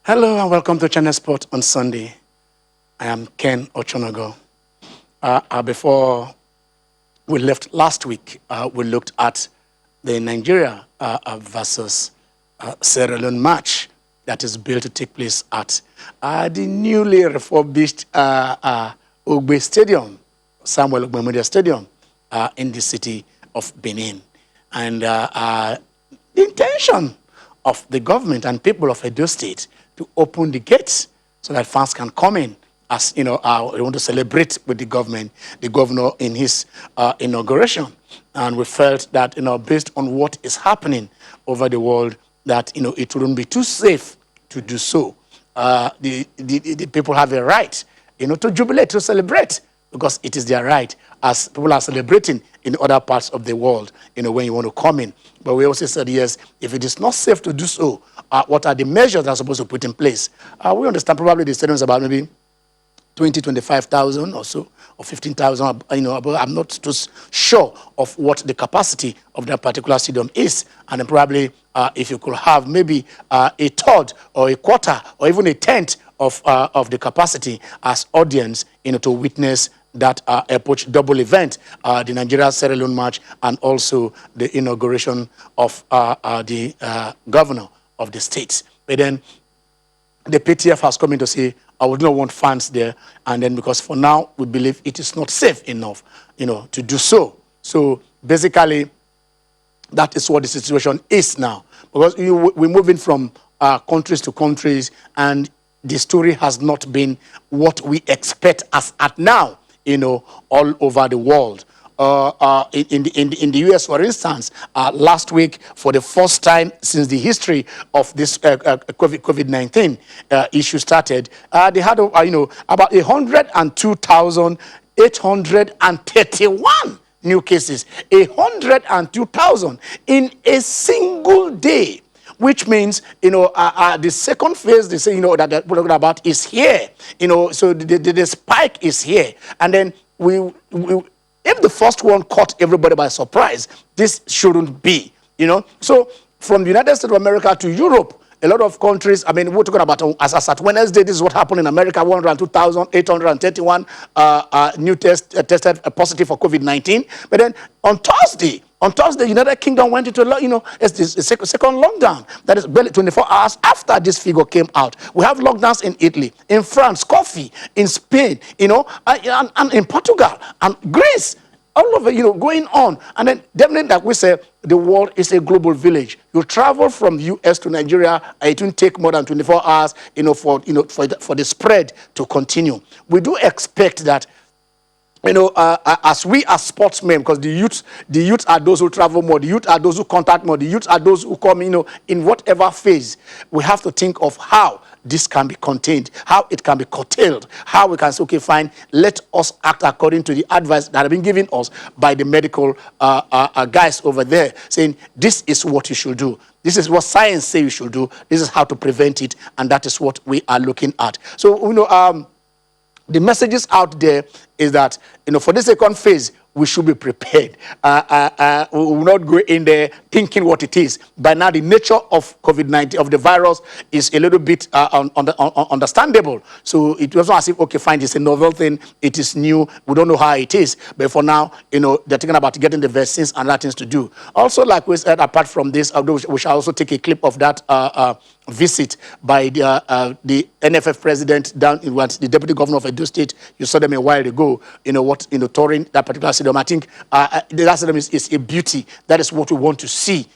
Hello and welcome to Channel Sport on Sunday. I am Ken Ochonogo. Before we left last week, we looked at the Nigeria versus Sierra Leone match that is built to take place at the newly refurbished Ogbe Stadium, Samuel Ogbemudia Stadium, in the city of Benin. And the intention of the government and people of Edo State to open the gates so that fans can come in. As you know, we want to celebrate with the governor in his inauguration. And we felt that, based on what is happening over the world, that, it wouldn't be too safe to do so. The people have a right, to jubilate, to celebrate, because it is their right, as people are celebrating in other parts of the world, when you want to come in. But we also said, yes, if it is not safe to do so, what are the measures that are supposed to put in place? We understand probably the stadium is about maybe 20, 25,000 or so, or 15,000, but I'm not too sure of what the capacity of that particular stadium is. And then probably if you could have maybe a third or a quarter or even a tenth of the capacity as audience, to witness that airport double event, the Nigeria-Sierra Leone match, and also the inauguration of the governor of the state. But then the PTF has come in to say, I would not want fans there. And then because for now, we believe it is not safe enough, to do so. So basically, that is what the situation is now. Because we're moving from countries to countries, and the story has not been what we expect as at now, all over the world. In the US, for instance, last week, for the first time since the history of this COVID-19 issue started, they had, about 102,831 new cases, 102,000 in a single day. Which means, the second phase, they say, that they're talking about is here. So the spike is here. And then if the first one caught everybody by surprise, this shouldn't be, So from the United States of America to Europe, a lot of countries, we're talking about, as at Wednesday, this is what happened in America, 102,831 new tested positive for COVID-19. But then on Thursday, the United Kingdom went into, it's the second lockdown. That is barely 24 hours after this figure came out. We have lockdowns in Italy, in France, coffee, in Spain, and in Portugal, and Greece. All over, going on. And then definitely, like we say, the world is a global village. You travel from the US to Nigeria, it won't take more than 24 hours, for the spread to continue. We do expect that, as we as sportsmen, because the youth are those who travel more, the youth are those who contact more, the youth are those who come, in whatever phase, we have to think of how this can be contained, how it can be curtailed, how we can say, okay, fine, let us act according to the advice that have been given us by the medical guys over there, saying this is what you should do. This is what science says you should do. This is how to prevent it, and that is what we are looking at. So, the messages out there is that, for the second phase, we should be prepared. We will not go in there thinking what it is. By now, the nature of COVID-19, of the virus, is a little bit understandable. So it was not as if, okay, fine, it's a novel thing. It is new. We don't know how it is. But for now, they're thinking about getting the vaccines and other things to do. Also, like we said, apart from this, we shall also take a clip of that visit by the NFF president down in the deputy governor of Edo State. You saw them a while ago, touring that particular stadium. I think that stadium is a beauty. That is what we want to see.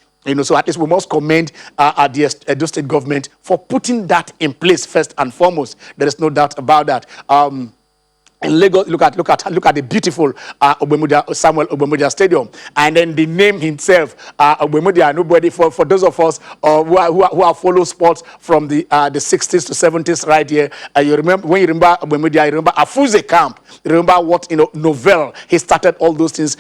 So at least we must commend the Edo State government for putting that in place first and foremost. There is no doubt about that. In Lagos, look at the beautiful Samuel Ogbemudia Stadium, and then the name himself, Ogbemudia. Nobody, for those of us who have followed sports from the 60s to 70s, right here. You remember when you remember Ogbemudia, you remember Afuze camp. You remember what Novell. He started all those things.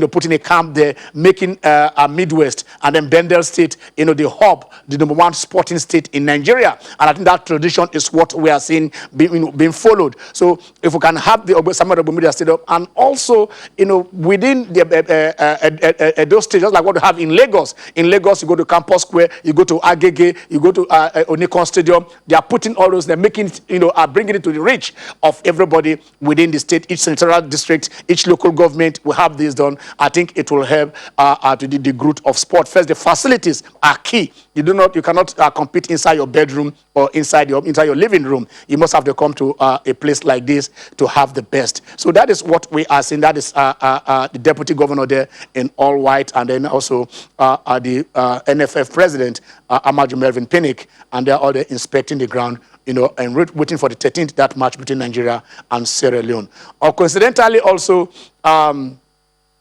Putting a camp there, making a Midwest, and then Bendel State. The hub, the #1 sporting state in Nigeria, and I think that tradition is what we are seeing being followed. So if if we can have the Samuel Media Stadium, and also, within the those stages, like what we have in Lagos. In Lagos, you go to Campus Square, you go to Agege, you go to Onikon Stadium. They are putting all those, they're making it, are bringing it to the reach of everybody within the state, each central district, each local government will have this done. I think it will help to the growth of sport. First, the facilities are key. You cannot compete inside your bedroom or inside your living room. You must have to come to a place like this to have the best. So that is what we are seeing. That is the deputy governor there in all white, and then also the NFF president, Amaju Melvin Pinnick, and they're all there inspecting the ground, and waiting for the 13th that match between Nigeria and Sierra Leone. Or coincidentally, also,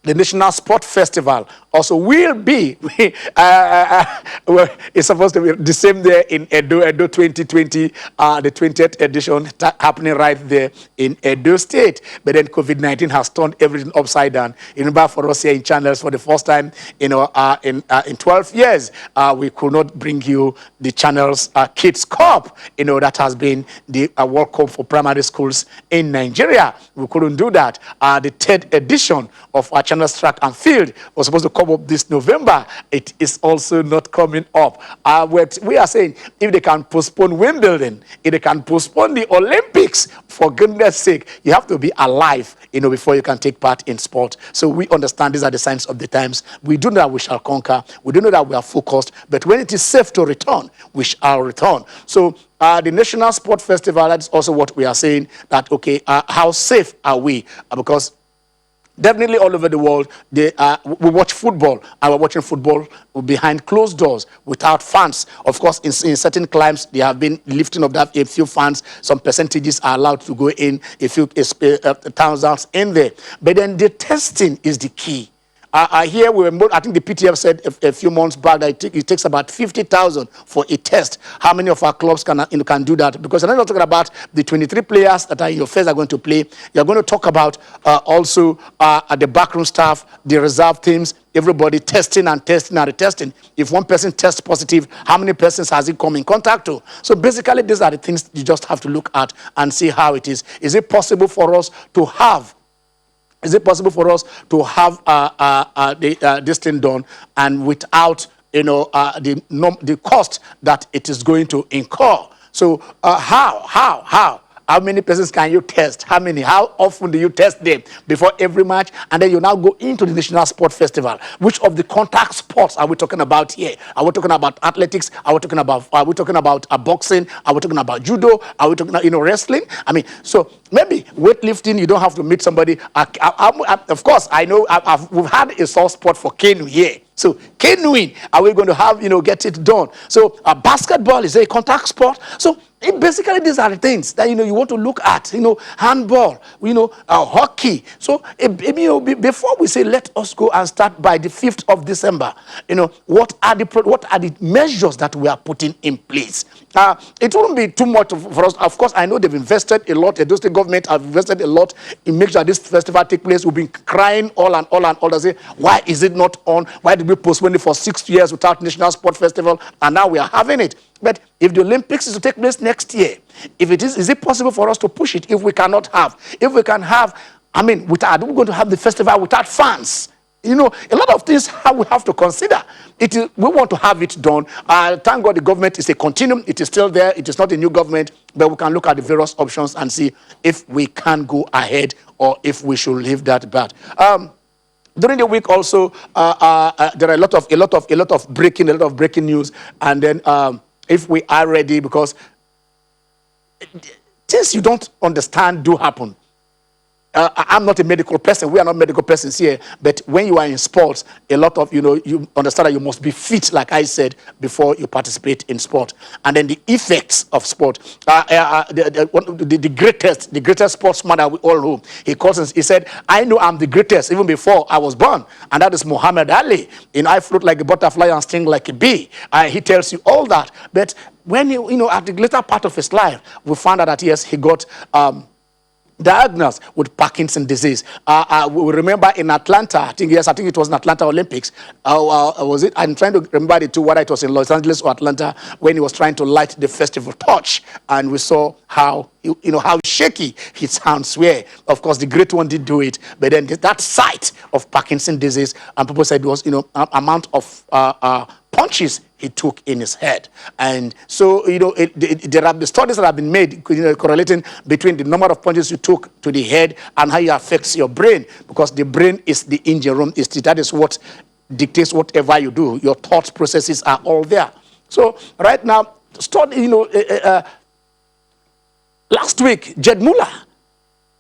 the National Sport Festival also will be, well, it's supposed to be the same there in Edo 2020, the 20th edition happening right there in Edo State. But then COVID-19 has turned everything upside down. Remember, for us here in Channels, for the first time, in 12 years, we could not bring you the Channels Kids Cup. That has been the World Cup for primary schools in Nigeria. We couldn't do that. The 3rd edition of our Channels Track and Field was supposed to come up this November. It is also not coming up. We are saying, if they can postpone Wimbledon, if they can postpone the Olympics, for goodness sake, you have to be alive, before you can take part in sport. So we understand these are the signs of the times. We do know that we shall conquer. We do know that we are focused. But when it is safe to return, we shall return. So the National Sport Festival, that's also what we are saying, that, okay, how safe are we? Because definitely all over the world, we watch football, and we're watching football behind closed doors without fans. Of course, in certain climes, there have been lifting of that. A few fans, some percentages are allowed to go in, a few thousands in there. But then the testing is the key. Here, I think the PTF said a few months back that it takes about 50,000 for a test. How many of our clubs can do that? Because I'm not talking about the 23 players that are in your phase are going to play. You're going to talk about also the backroom staff, the reserve teams, everybody testing and testing and retesting. If one person tests positive, how many persons has he come in contact to? So basically, these are the things you just have to look at and see how it is. Is it possible for us to have this thing done and without the cost that it is going to incur? So how many persons can you test? How often do you test them before every match? And then you now go into the National Sport Festival. Which of the contact sports are we talking about here? Are we talking about athletics? Are we talking about boxing? Are we talking about judo? Are we talking wrestling? So maybe weightlifting, you don't have to meet somebody. Of course, I know we've had a soft spot for canoe here. So canoeing, are we going to have, get it done? So basketball is a contact sport. So basically, these are the things that, you want to look at, handball, hockey. So, before we say, let us go and start by the 5th of December, what are the measures that we are putting in place? It won't be too much for us. Of course, I know they've invested a lot. The state government have invested a lot in making sure this festival take place. We've been crying all and all. They say, why is it not on? Why did we postpone it for 6 years without National Sport Festival? And now we are having it. But if the Olympics is to take place next year, if it is it possible for us to push it? If we can have, are we going to have the festival without fans? A lot of things we have to consider. We want to have it done. Thank God the government is a continuum. It is still there. It is not a new government, but we can look at the various options and see if we can go ahead or if we should leave that back. During the week also, there are a lot of breaking news, and then if we are ready, because things you don't understand do happen. I'm not a medical person. We are not medical persons here. But when you are in sports, a lot of, you understand that you must be fit, like I said, before you participate in sport. And then the effects of sport. The greatest sportsman that we all know, he said, I know I'm the greatest even before I was born. And that is Muhammad Ali. I float like a butterfly and sting like a bee. He tells you all that. But when at the later part of his life, we found out that, yes, he got diagnosed with Parkinson's disease. We remember in Atlanta, I think it was in Atlanta Olympics. Was it? I'm trying to remember the two, whether it was in Los Angeles or Atlanta, when he was trying to light the festival torch, and we saw how how shaky his hands were. Of course, the great one did do it, but then that sight of Parkinson's disease, and people said it was amount of punches he took in his head. And so, there are the studies that have been made, correlating between the number of punches you took to the head and how it affects your brain, because the brain is the engine room. That is what dictates whatever you do. Your thought processes are all there. So right now, last week, Jed Muller,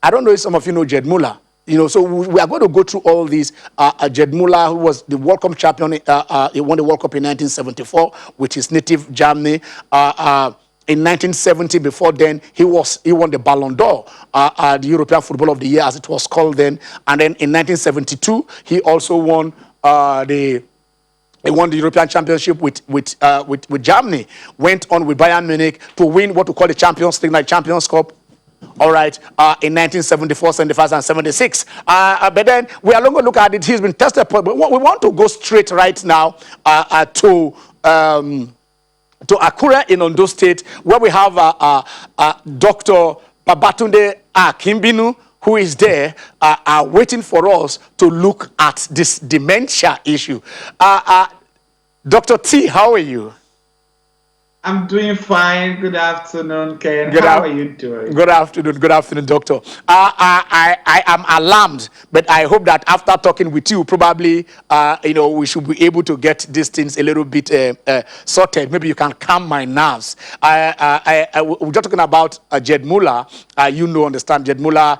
I don't know if some of you know Jed Muller. So we are going to go through all these. Jed Muller, who was the World Cup champion, he won the World Cup in 1974 with his native Germany. In 1970, before then, he won the Ballon d'Or, the European Football of the Year, as it was called then. And then in 1972, he also won the European Championship with Germany. Went on with Bayern Munich to win what we call the Champions League, like Champions Cup. All right, in 1974, 75, and 76. But then we are going to look at it. He's been tested, but we want to go straight right now to Akure in Ondo State, where we have Dr. Babatunde Kimbinu, who is there, waiting for us to look at this dementia issue. Dr. T, how are you? I'm doing fine. Good afternoon, Ken. How are you doing? Good afternoon, doctor. I am alarmed, but I hope that after talking with you, probably, we should be able to get these things a little bit sorted. Maybe you can calm my nerves. We're just talking about Jed Muller. Understand Jed Muller,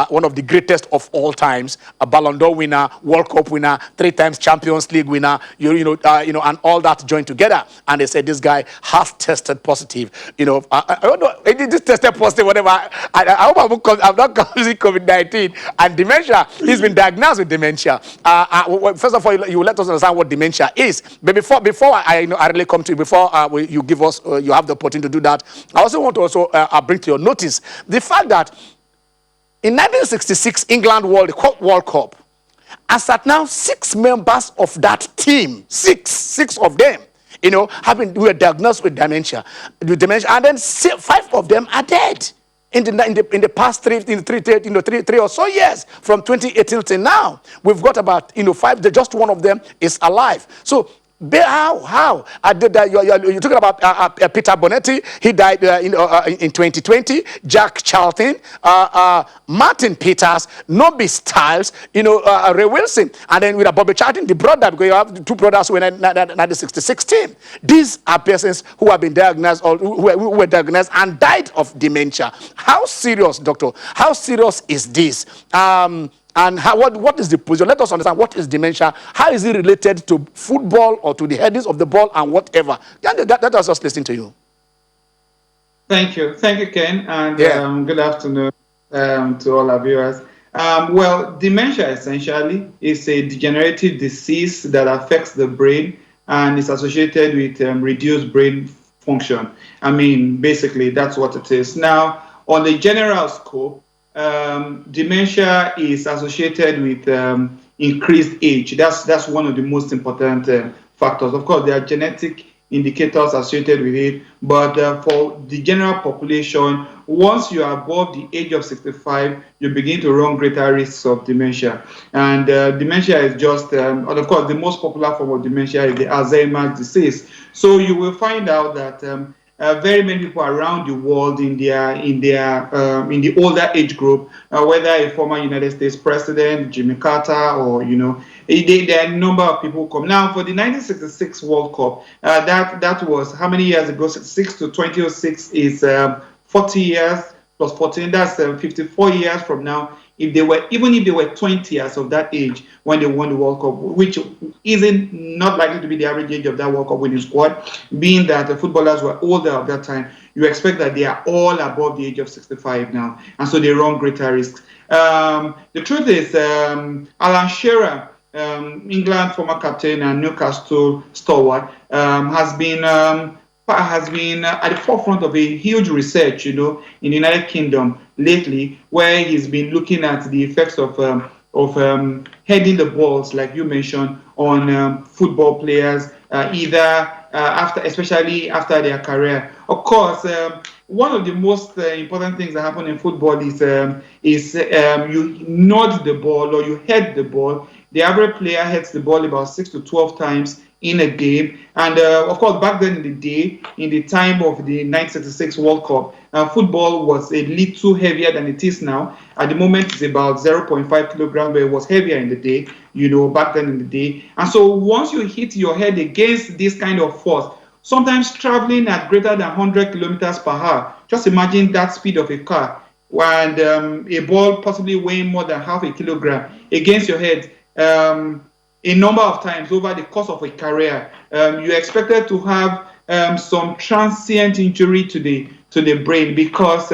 one of the greatest of all times, a Ballon d'Or winner, World Cup winner, 3 times Champions League winner, and all that joined together. And they said this guy has tested positive. I don't know. He just tested positive, whatever. I hope I'm not causing COVID-19 and dementia. He's been diagnosed with dementia. First of all, you let us understand what dementia is. But before I really come to you, before you give us, you have the opportunity to do that. I also want to bring to your notice the fact that in 1966 England World Cup, as at now, 6 members of that team, six of them, were diagnosed with dementia, and then 5 of them are dead in the past 3 or so years, from 2018 till now. We've got about 5. Just one of them is alive. So how? You're talking about Peter Bonetti. He died in 2020. Jack Charlton, Martin Peters, Nobby Stiles, Ray Wilson, and then with Bobby Charlton, the brother, because you have 2 brothers who were in 1966 team. These are persons who have been diagnosed, or who were diagnosed and died of dementia. How serious, doctor? How serious is this? And what is the position? Let us understand what is dementia. How is it related to football or to the headings of the ball and whatever? Let us just listen to you. Thank you, Ken, and good afternoon to all our viewers. Well, dementia essentially is a degenerative disease that affects the brain and is associated with reduced brain function. I mean, basically, that's what it is. Now, on the general scope, dementia is associated with increased age. That's one of the most important factors. Of course, there are genetic indicators associated with it, but for the general population, once you are above the age of 65, you begin to run greater risks of dementia. And dementia is just, and of course, the most popular form of dementia is the Alzheimer's disease. So you will find out that very many people around the world in the older age group, whether a former United States president, Jimmy Carter, or there are a number of people who come. Now, for the 1966 World Cup, that was how many years ago? 66 to 2006 is 40 years plus 14. That's 54 years from now. Even if they were 20 as of that age when they won the World Cup, which isn't not likely to be the average age of that World Cup winning squad, being that the footballers were older at that time, you expect that they are all above the age of 65 now, and so they run greater risks. The truth is, Alan Shearer, England former captain and Newcastle stalwart, has been has been at the forefront of a huge research, in the United Kingdom lately, where he's been looking at the effects of heading the balls, like you mentioned, on football players, either especially after their career. Of course, one of the most important things that happen in football is you nod the ball or you head the ball. The average player heads the ball about 6 to 12 times in a game. And of course, back then in the day, in the time of the 1966 World Cup, football was a little heavier than it is now. At the moment, it's about 0.5 kilograms, but it was heavier in the day, back then in the day. And so once you hit your head against this kind of force, sometimes traveling at greater than 100 kilometers per hour, just imagine that speed of a car, and a ball possibly weighing more than half a kilogram against your head, a number of times over the course of a career, you're expected to have some transient injury to the brain, because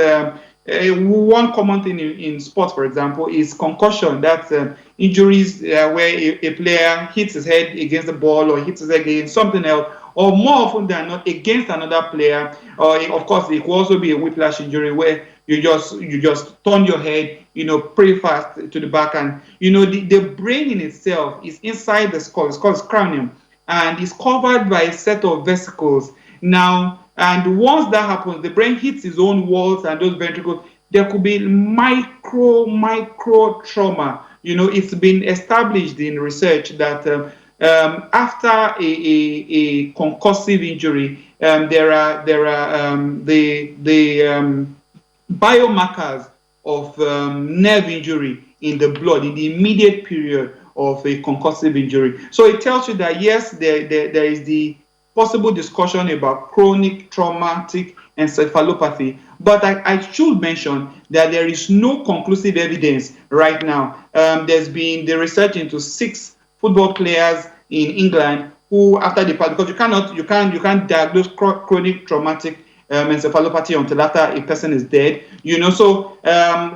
one common thing in sports, for example, is concussion. That's injuries where a player hits his head against the ball or hits his head against something else, or more often than not against another player. Or of course, it could also be a whiplash injury where you just turn your head, pretty fast to the back, and the brain in itself is inside the skull. It's called cranium, and it's covered by a set of vesicles. Now, and once that happens, the brain hits its own walls and those ventricles. There could be micro trauma. It's been established in research that after a concussive injury, there are the biomarkers of nerve injury in the blood in the immediate period of a concussive injury. So it tells you that yes, there is the possible discussion about chronic traumatic encephalopathy, but I should mention that there is no conclusive evidence right now. There's been the research into 6 football players in England who, after the because you can't diagnose chronic traumatic encephalopathy until after a person is dead. So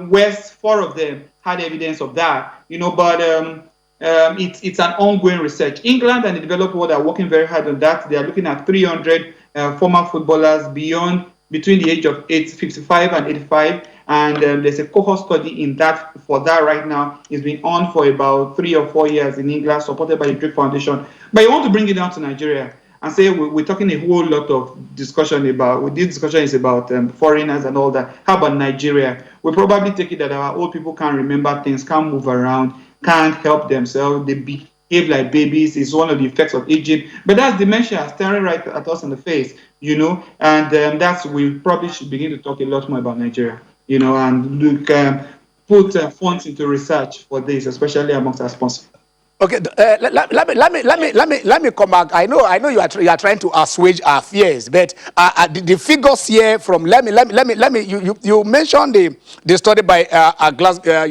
whereas 4 of them had evidence of that. But it's an ongoing research. England and the developed world are working very hard on that. They are looking at 300 former footballers between the age of 55 and 85, and there's a cohort study in that for that right now. It's been on for about 3 or 4 years in England, supported by the Drake Foundation. But I want to bring it down to Nigeria and say we're talking a whole lot of discussion about. This discussion is about foreigners and all that. How about Nigeria? We probably take it that our old people can't remember things, can't move around, can't help themselves. They behave like babies. It's one of the effects of aging. But that's dementia staring right at us in the face, and we probably should begin to talk a lot more about Nigeria, and look, put funds into research for this, especially amongst our sponsors. Okay, let me come back. I know you are trying to assuage our fears, but the figures here from let me you mentioned the study by Glasgow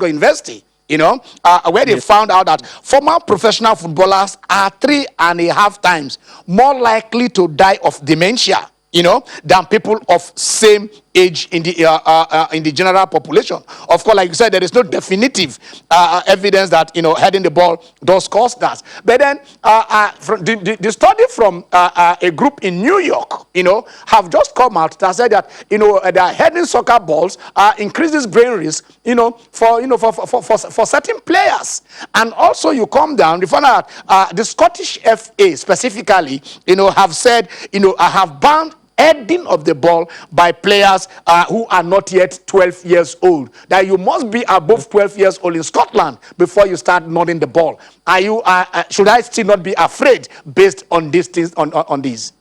University, where they found out that former professional footballers are 3.5 times more likely to die of dementia, than people of same age in the general population. Of course, like you said, there is no definitive evidence that heading the ball does cause that. But then from the study from a group in New York, have just come out that said that that heading soccer balls increases brain risk, for certain players. And also you come down, you find out the Scottish FA specifically, have said, I have banned heading of the ball by players who are not yet 12 years old. That you must be above 12 years old in Scotland before you start nodding the ball. Should I still not be afraid based on these things, on these?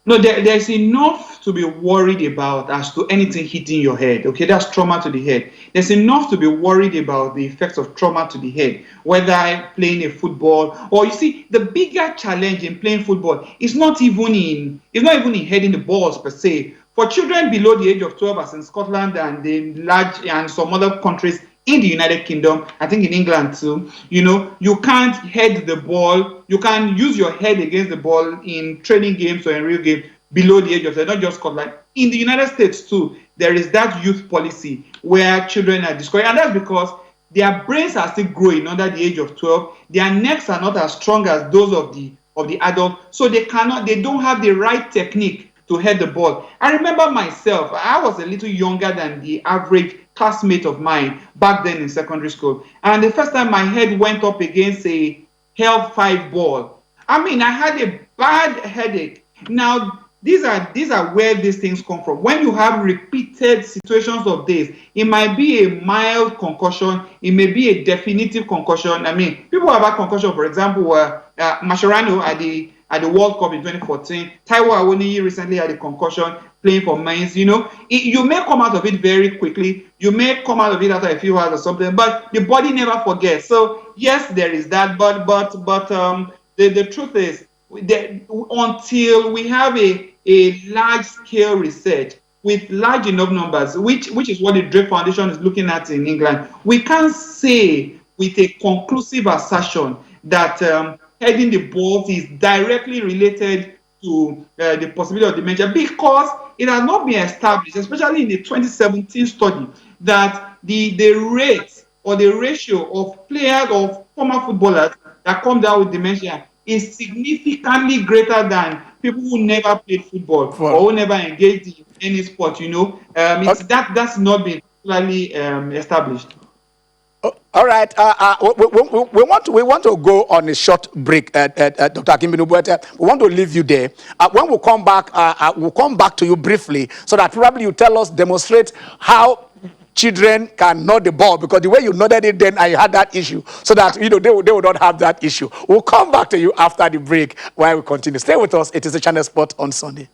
No, there's enough to be worried about as to anything hitting your head. Okay, that's trauma to the head. There's enough to be worried about the effects of trauma to the head, whether playing a football or, you see, the bigger challenge in playing football is not even in heading the balls per se. For children below the age of 12, as in Scotland and some other countries in the United Kingdom, I think in England too, you can't head the ball. You can use your head against the ball in training games or in real games below the age of 12, not just Scotland. In the United States too, there is that youth policy where children are discouraged, and that's because their brains are still growing under the age of 12. Their necks are not as strong as those of of the adult, so they don't have the right technique to head the ball. I remember myself, I was a little younger than the average classmate of mine back then in secondary school. And the first time my head went up against a Hell 5 ball, I mean, I had a bad headache. Now, these are where these things come from. When you have repeated situations of this, it might be a mild concussion, it may be a definitive concussion. I mean, people have had concussion, for example, Mascherano at the World Cup in 2014. Taiwo Awoniyi recently had a concussion playing for Mainz. You know, you may come out of it very quickly. You may come out of it after a few hours or something, but the body never forgets. So yes, there is that, but the truth is that until we have a large scale research with large enough numbers, which is what the Drake Foundation is looking at in England, we can't say with a conclusive assertion that heading the balls is directly related to the possibility of dementia, because it has not been established, especially in the 2017 study, that the rate or the ratio of players or former footballers that come down with dementia is significantly greater than people who never played football or who never engaged in any sport. You know, that's not been clearly established. All right. We want to go on a short break, Dr. Akimbinu, but we want to leave you there. When we come back, we'll come back to you briefly so that probably you tell us, demonstrate how children can nod the ball, because the way you nodded it then, I had that issue, so that they will not have that issue. We'll come back to you after the break while we continue. Stay with us. It is the Channel Sport on Sunday.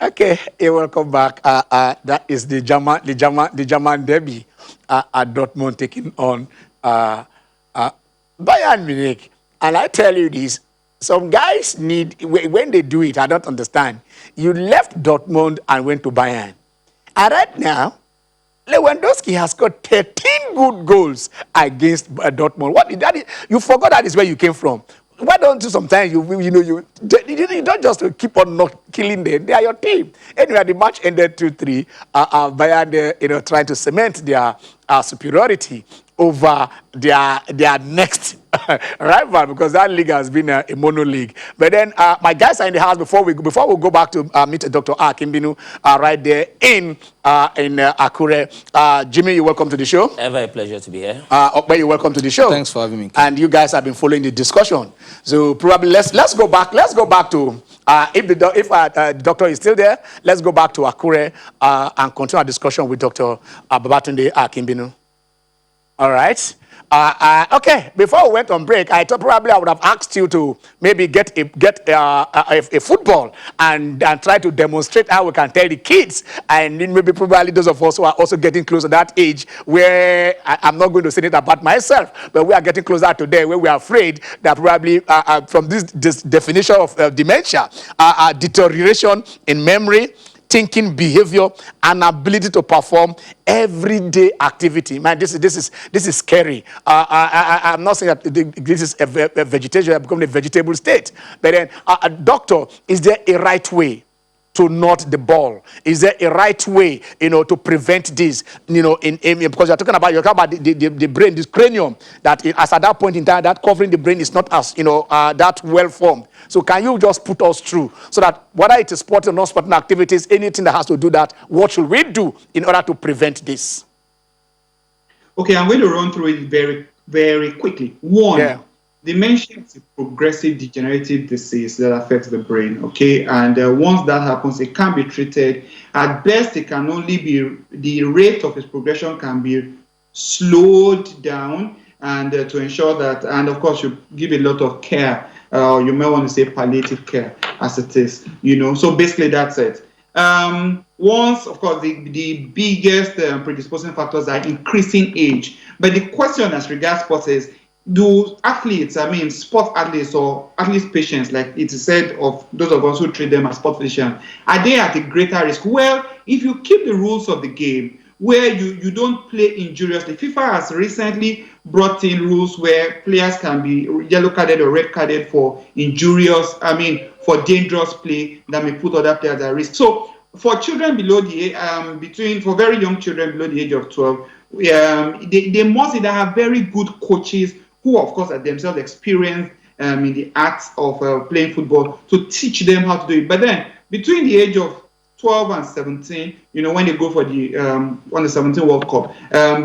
Okay, welcome back. That is the German derby at Dortmund taking on Bayern Munich. And I tell you this, some guys need, when they do it, I don't understand. You left Dortmund and went to Bayern. And right now, Lewandowski has got 13 good goals against Dortmund. What did that is? You forgot that is where you came from. Why don't you sometimes you don't just keep on not killing them? They are your team. Anyway, the match ended 2-3. Bayern, trying to cement their superiority over their next rival, because that league has been a mono league. But then my guys are in the house. Before we go back to meet Dr. Akimbinu right there in Akure. Jimmy, you're welcome to the show. Ever a pleasure to be here. You're welcome to the show. Thanks for having me. And you guys have been following the discussion. So probably let's go back. Let's go back to if the doctor is still there. Let's go back to Akure and continue our discussion with Dr. Babatunde Akimbinu. All right. Okay. Before we went on break, I thought probably I would have asked you to maybe get a football and try to demonstrate how we can tell the kids, and then maybe probably those of us who are also getting close to that age where I'm not going to say it about myself, but we are getting closer to there where we are afraid that probably from this definition of dementia, deterioration in memory, thinking, behavior, and ability to perform everyday activity. Man, this is scary. I'm not saying that this is a vegetation, becoming a vegetable state. But then, doctor, is there a right way to nod the ball? Is there a right way, to prevent this? Because you're talking about the brain, this cranium, that as at that point in time, that covering the brain is not as that well formed. So can you just put us through, so that whether it is sporting or non sporting activities, anything that has to do that, what should we do in order to prevent this? Okay, I'm going to run through it very, very quickly. One, dementia is a progressive degenerative disease that affects the brain, okay? And once that happens, it can be treated. At best, it can only be, the rate of its progression can be slowed down, and to ensure that, and of course, you give a lot of care. You may want to say palliative care, as it is, So basically, that's it. Once, of course, the biggest predisposing factors are increasing age. But the question as regards sports is, do athletes, sports athletes or athletes patients, like it is said of those of us who treat them as sports physicians, are they at a greater risk? Well, if you keep the rules of the game, where you don't play injuriously. FIFA has recently brought in rules where players can be yellow carded or red carded for for dangerous play that may put other players at risk. So for children below the for very young children below the age of 12, they must either have very good coaches who, of course, are themselves experienced in the acts of playing football to teach them how to do it. But then between the age of 12 and 17, when they go for the 17 World Cup,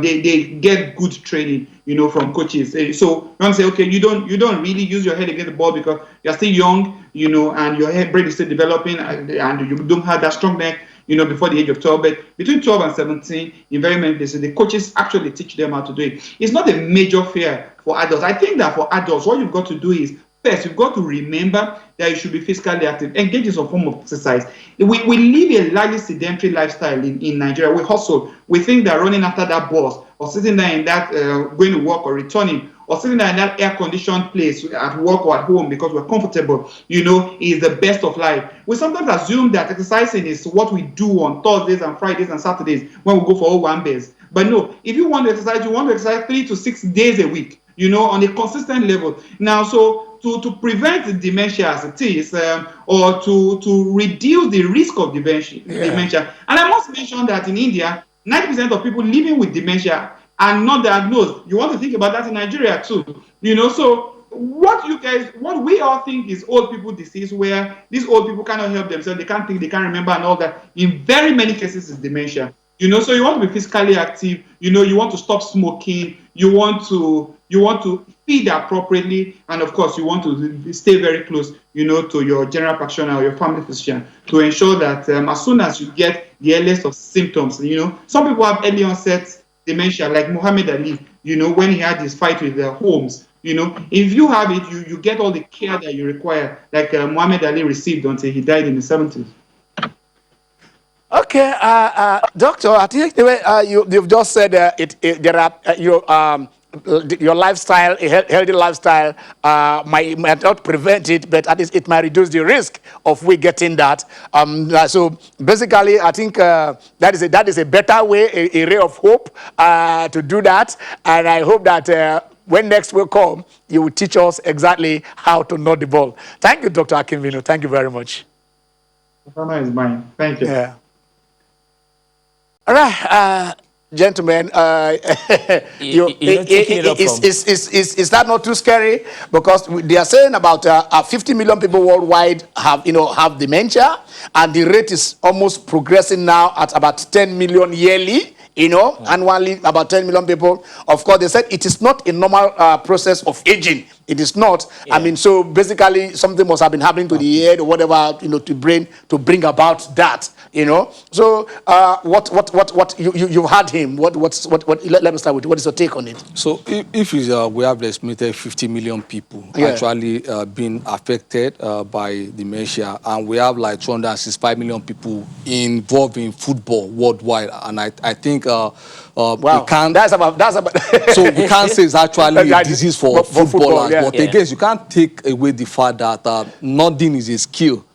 they get good training, from coaches. So you want to say, okay, you don't really use your head against the ball because you're still young, and your head brain is still developing, and you don't have that strong neck, before the age of 12. But between 12 and 17, in very many places, the coaches actually teach them how to do it. It's not a major fear for adults. I think that for adults, what you've got to do is, first, you've got to remember that you should be physically active, engage in some form of exercise. We live a largely sedentary lifestyle in Nigeria. We hustle. We think that running after that bus, or sitting there in that, going to work or returning, or sitting there in that air-conditioned place at work or at home because we're comfortable, is the best of life. We sometimes assume that exercising is what we do on Thursdays and Fridays and Saturdays when we go for Owambe's. But no, if you want to exercise 3 to 6 days a week, on a consistent level. Now, so to prevent dementia as it is, or to reduce the risk of dementia. And I must mention that in India, 90% of people living with dementia are not diagnosed. You want to think about that in Nigeria too. So what we all think is old people disease, where these old people cannot help themselves, they can't think, they can't remember and all that, in very many cases is dementia. So you want to be physically active, you want to stop smoking, you want to feed appropriately, and of course you want to stay very close, to your general practitioner or your family physician to ensure that as soon as you get the earliest of symptoms, some people have early onset dementia, like Muhammad Ali, when he had his fight with Holmes. If you have it, you get all the care that you require, like Muhammad Ali received until he died in the 70s. Okay, doctor, I think the way you've just said there are your lifestyle, a healthy lifestyle, might not prevent it, but at least it might reduce the risk of we getting that. So basically, I think that is a better way, a ray of hope to do that. And I hope that when next will come, you will teach us exactly how to know the ball. Thank you, Dr. Akinvino. Thank you very much. The honor is mine. Thank you. Yeah. All right, gentlemen, is that not too scary? Because they are saying about 50 million people worldwide have dementia, and the rate is almost progressing now at about 10 million yearly. Annually about 10 million people. Of course, they said it is not a normal process of aging. It is not. Yeah. I mean, so basically something must have been happening to the head or whatever, to brain to bring about that. So what you've had him. What let me start with. What is your take on it? So if we have estimated 50 million people actually being affected by dementia, and we have like 265 million people involved in football worldwide, and I think wow, we can't. That's about. So we can't say it's actually a disease for footballers, yeah. but again, you can't take away the fact that nodding is a skill.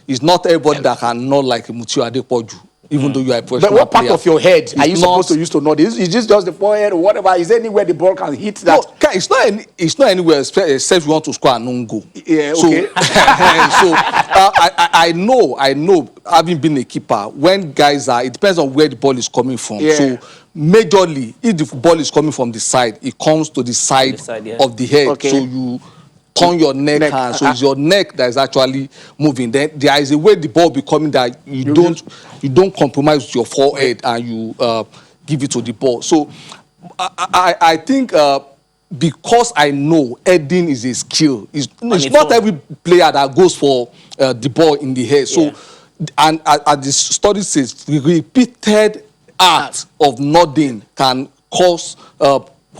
It's not everybody that can nod like Mutiu Adepoju, even though you are a professional But what part player. of your head are you supposed to use to nod? Is this just the forehead or whatever? Is there anywhere the ball can hit that? No, it's not anywhere except you want to score and non go. Yeah, okay. So, I know, having been a keeper, when guys it depends on where the ball is coming from. Yeah. So, majorly, if the ball is coming from the side, it comes to the side of the head. Okay. So you turn your neck hand. So it's your neck that is actually moving. Then there is a way the ball will be coming that you don't compromise with your forehead and you give it to the ball. So I think because I know heading is a skill. It's not every player that goes for the ball in the head. So and as the study says, repeated acts of nodding can cause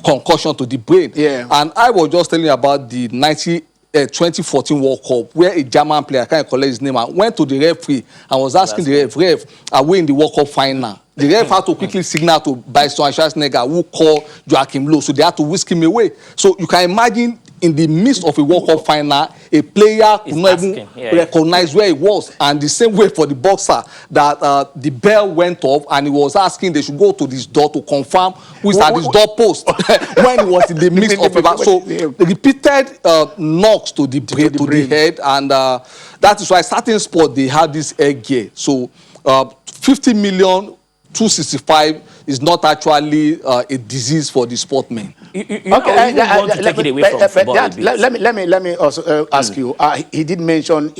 concussion to the brain. Yeah. And I was just telling you about the 2014 World Cup, where a German player, I can't collect his name, and went to the referee and was asking the ref, are we in the World Cup final? The ref had to quickly signal to Bryson Schwarzenegger, who called Joachim Low, so they had to whisk him away. So you can imagine, in the midst of a World Cup final, a player could not even recognize where he was. And the same way for the boxer, that the bell went off and he was asking they should go to this door to confirm who is at this door post when he was in the midst of a... So repeated knocks to the brain, to the head, and that is why certain sports, they have this air gear. So 50 million 265 is not actually a disease for the sportmen. Okay, I want to take it away from football a bit. Let me also ask you. He did mention,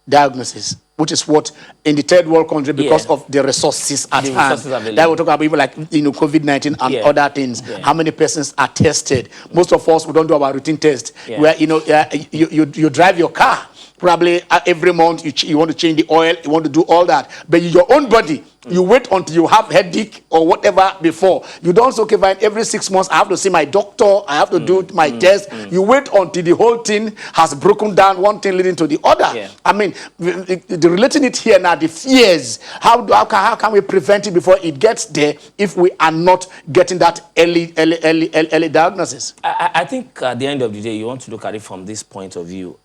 diagnosis, which is what in the third world country, because of the resources at hand. That we're talking about even like COVID-19 and other things. Yeah. How many persons are tested? Most of us, we don't do our routine test. Yeah. Where you drive your car. Probably every month you want to change the oil, you want to do all that. But your own body, you wait until you have headache or whatever before. You don't say, okay, fine, every 6 months I have to see my doctor, I have to do my test. You wait until the whole thing has broken down, one thing leading to the other. Yeah. I mean, relating it here now, the fears, how can we prevent it before it gets there if we are not getting that early diagnosis? I think at the end of the day, you want to look at it from this point of view.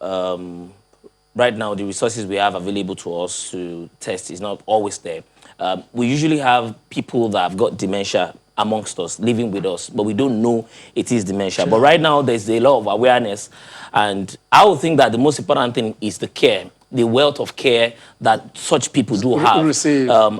Right now, the resources we have available to us to test is not always there. We usually have people that have got dementia amongst us, living with us, but we don't know it is dementia. Sure. But right now, there's a lot of awareness, and I would think that the most important thing is the care, the wealth of care that such people do have.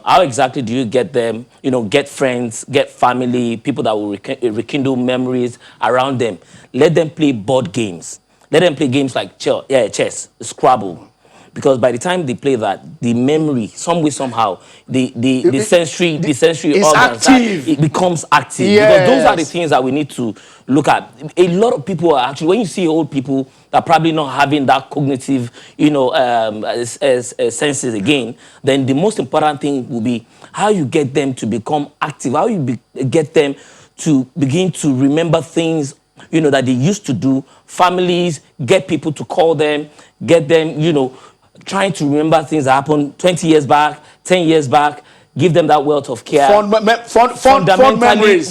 How exactly do you get them? Get friends, get family, people that will rekindle memories around them. Let them play board games. Let them play games like chess, Scrabble. Because by the time they play that, the memory, some way, somehow, the sensory organs, it becomes active. Yes. Because those are the things that we need to look at. A lot of people are actually, when you see old people that are probably not having that cognitive, senses again, then the most important thing will be how you get them to become active, how you get them to begin to remember things that they used to do. Families, get people to call them, get them, trying to remember things that happened 20 years back, 10 years back, give them that wealth of care. Fundamentally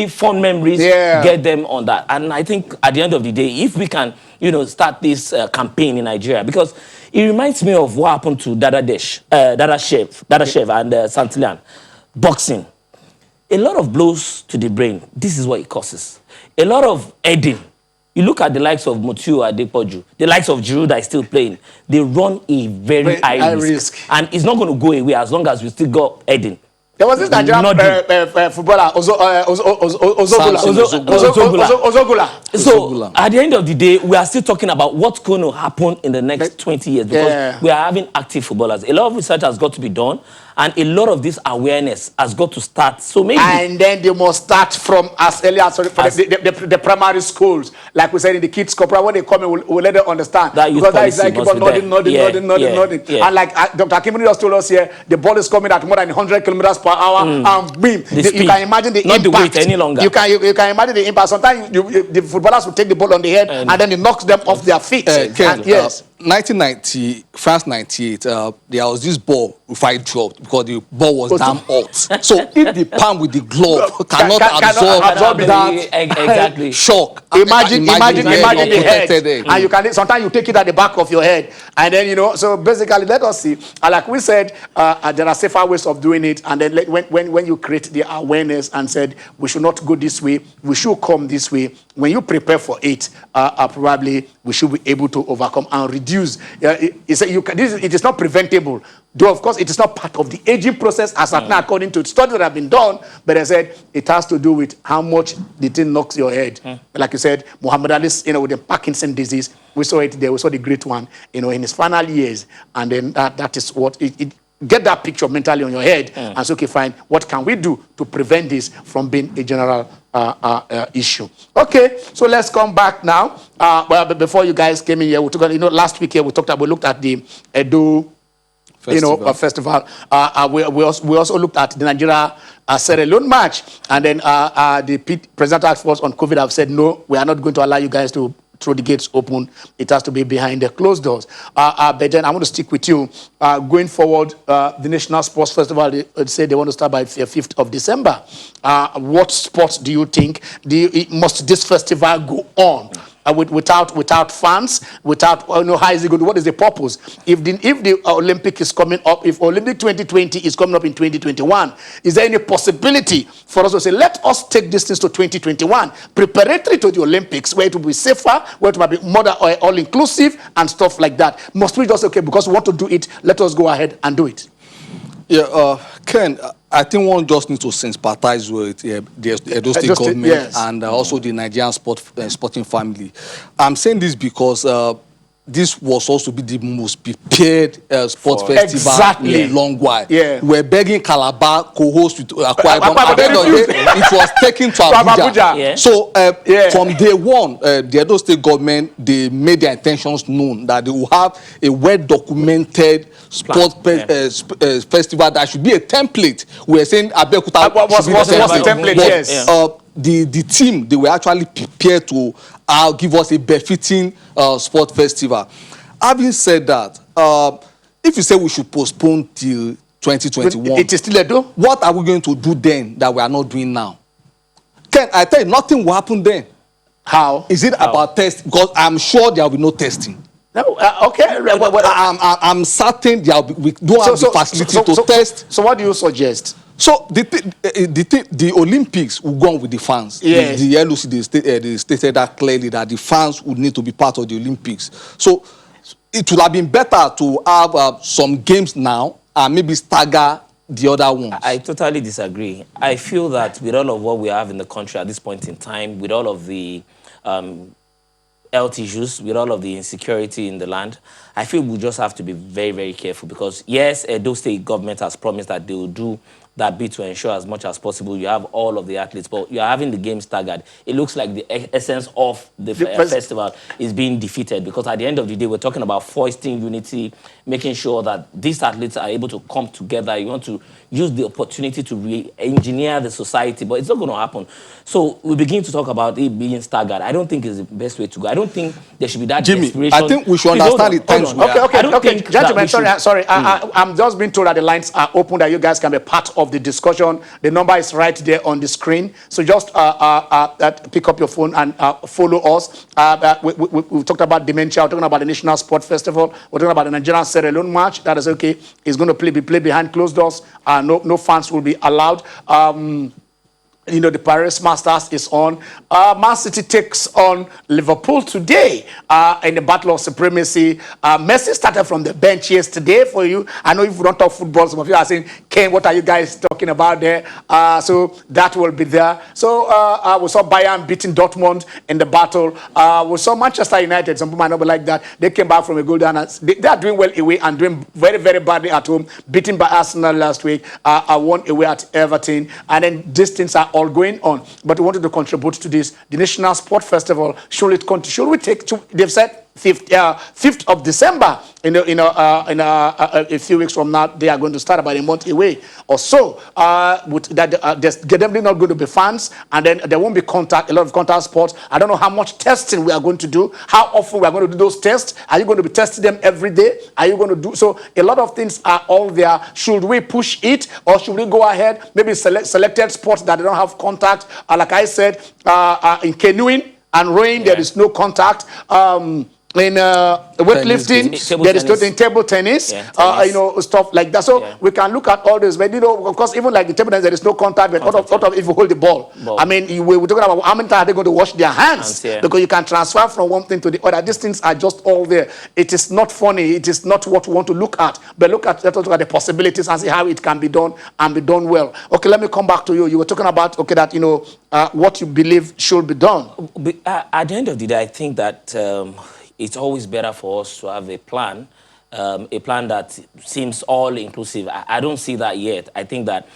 fond memories, get them on that. And I think at the end of the day, if we can, start this campaign in Nigeria, because it reminds me of what happened to Dada Shev and Santillan. Boxing. A lot of blows to the brain. This is what it causes. A lot of heading. You look at the likes of Motiu Adepoju, the likes of Giroud that is still playing. They run a very high risk. And it's not going to go away as long as we still got heading. There was this Nigerian footballer, Ozogula. So at the end of the day, we are still talking about what's going to happen in the next 20 years because we are having active footballers. A lot of research has got to be done, and a lot of this awareness has got to start. So maybe, and then they must start from as early as the primary schools, like we said in the kids' corporate. When they come in, we'll let them understand that, because that is like keep on nodding. And like Dr. Akimoni just told us here, the ball is coming at more than 100 kilometers per hour, and boom, you can imagine the impact. Not the weight any longer. You can imagine the impact. Sometimes the footballers will take the ball on the head and then it knocks them off their feet. Yes. 1990, France 98, there was this ball if I dropped because the ball was damn hot. So if the palm with the glove cannot absorb that exactly shock. Imagine the head. And you can sometimes you take it at the back of your head, and then so basically let us see. Like we said, there are safer ways of doing it, and then when you create the awareness and said we should not go this way, we should come this way. When you prepare for it, probably we should be able to overcome and reduce. It is not preventable, though of course it is not part of the aging process as at now, according to studies that have been done. But I said it has to do with how much the thing knocks your head. Like you said, Muhammad Ali's, with the Parkinson disease, we saw it there. We saw the great one, in his final years, and then that is what it get that picture mentally on your head and say, okay, fine, what can we do to prevent this from being a general issue? Okay, so let's come back now. Well, before you guys came in here, we took, last week here we looked at the Edo festival. We also looked at the Nigeria Sierra Leone match, and then the Presidential Task Force on COVID have said no, we are not going to allow you guys to throw the gates open. It has to be behind the closed doors. But then I want to stick with you. Going forward, the National Sports Festival, they say they want to start by 5th of December. What sports do you think must this festival go on? without fans, without how is it going to, what is the purpose? If the Olympic is coming up, if Olympic 2020 is coming up in 2021, is there any possibility for us to say, let us take this things to 2021, preparatory to the Olympics, where it will be safer, where it will be more all-inclusive and stuff like that? Must we just, okay, because we want to do it, let us go ahead and do it? Yeah, Ken, I think one just needs to sympathize with the Edo State government, yes, and also the Nigerian sporting family. I'm saying this because this was also be the most prepared sports festival in a long while. Yeah. We're begging Calabar co-host with Akwa Ibom. At the end of the day, it was taken to Abuja. Yeah. So from day one, the Edo State government, they made their intentions known that they will have a well-documented sports festival that should be a template. We're saying Abeokuta was the template, yes. The team, they were actually prepared to give us a befitting sport festival. Having said that, if you say we should postpone till 2021, it is still a do. What are we going to do then that we are not doing now? Ken, I tell you, nothing will happen then. How? Is it about test? Because I'm sure there will be no testing. No, okay. I'm certain we don't have the facility to test. So what do you suggest? So the Olympics will go on with the fans. Yes. The LOC, they stated that clearly, that the fans would need to be part of the Olympics. So it would have been better to have some games now and maybe stagger the other ones. I totally disagree. I feel that with all of what we have in the country at this point in time, with all of the health issues, with all of the insecurity in the land, I feel we just have to be very, very careful, because yes, Edo State government has promised that they will do that bit to ensure as much as possible you have all of the athletes, but you are having the game staggered. It looks like the essence of the festival is being defeated, because at the end of the day, we're talking about foisting unity, making sure that these athletes are able to come together. You want to use the opportunity to re-engineer the society, but it's not going to happen. So we begin to talk about it being staggered. I don't think it's the best way to go. I don't think there should be that desperation. I think we should understand the times. Okay, gentlemen, sorry. I'm just being told that the lines are open, that you guys can be part of the discussion. The number is right there on the screen. So just pick up your phone and follow us. We talked about Dementia. We're talking about the National Sport Festival. We're talking about the Nigerian Sierra Leone match. That is okay. It's going to be played behind closed doors. No fans will be allowed. The Paris Masters is on. Man City takes on Liverpool today in the battle of supremacy. Messi started from the bench yesterday for you. I know if we don't talk football, some of you are saying, Ken, what are you guys talking about there? So that will be there. So we saw Bayern beating Dortmund in the battle. We saw Manchester United. Some people might not be like that. They came back from a goal down. They are doing well away and doing very, very badly at home. Beaten by Arsenal last week. Won away at Everton. And then these things are all going on, but we wanted to contribute to this. The National Sport Festival, should we take to, they've said 5th of December, in a few weeks from now, they are going to start about a month away or so. There's definitely not going to be fans, and then there won't be a lot of contact sports. I don't know how much testing we are going to do, how often we are going to do those tests. Are you going to be testing them every day? Are you going to do so? A lot of things are all there. Should we push it, or should we go ahead? Maybe selected sports that they don't have contact. Like I said, in canoeing and rowing, there is no contact. In weightlifting, there is in table tennis, stuff like that. So we can look at all this. But of course, even like the table tennis, there is no contact. But out of if you hold the ball, I mean, we're talking about how many times are they going to wash their hands? Because you can transfer from one thing to the other. These things are just all there. It is not funny. It is not what we want to look at. But let us look at the possibilities and see how it can be done and be done well. Okay, let me come back to you. You were talking about that what you believe should be done. At the end of the day, I think that it's always better for us to have a plan that seems all-inclusive. I don't see that yet. I think that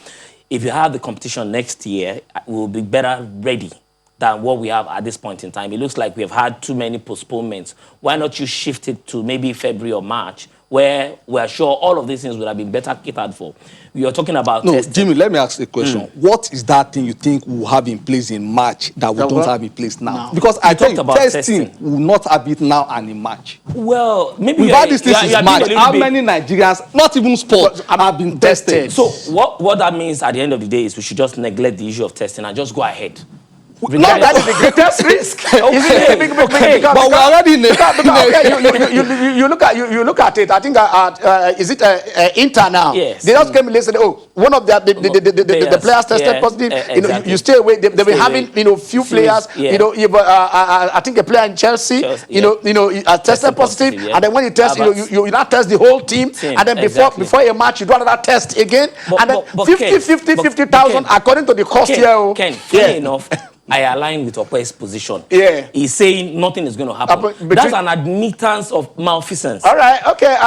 if you have the competition next year, we'll be better ready than what we have at this point in time. It looks like we have had too many postponements. Why not you shift it to maybe February or March, where we're sure all of these things would have been better catered for? We are talking about testing. Jimmy, let me ask a question. What is that thing you think we'll have in place in March that we don't have in place now? Because I think testing will not have it now and in March. Well, maybe we've had this thing since March. How many Nigerians, not even sports, have been tested? So what that means at the end of the day is we should just neglect the issue of testing and just go ahead. Not that is the greatest risk. But we're already in you look at it. I think is it Inter now? Yes. They just came and said, oh, one of the players tested positive. Exactly. You stay away. They were having few players. I think a player in Chelsea. Tested positive, and then when you test, you not test the whole team, and then before a match you do another test again, and then 50,000 according to the cost here. Ken, funny enough, I align with Ope's position. Yeah. He's saying nothing is going to happen. That's an admittance of malfeasance. All right, okay.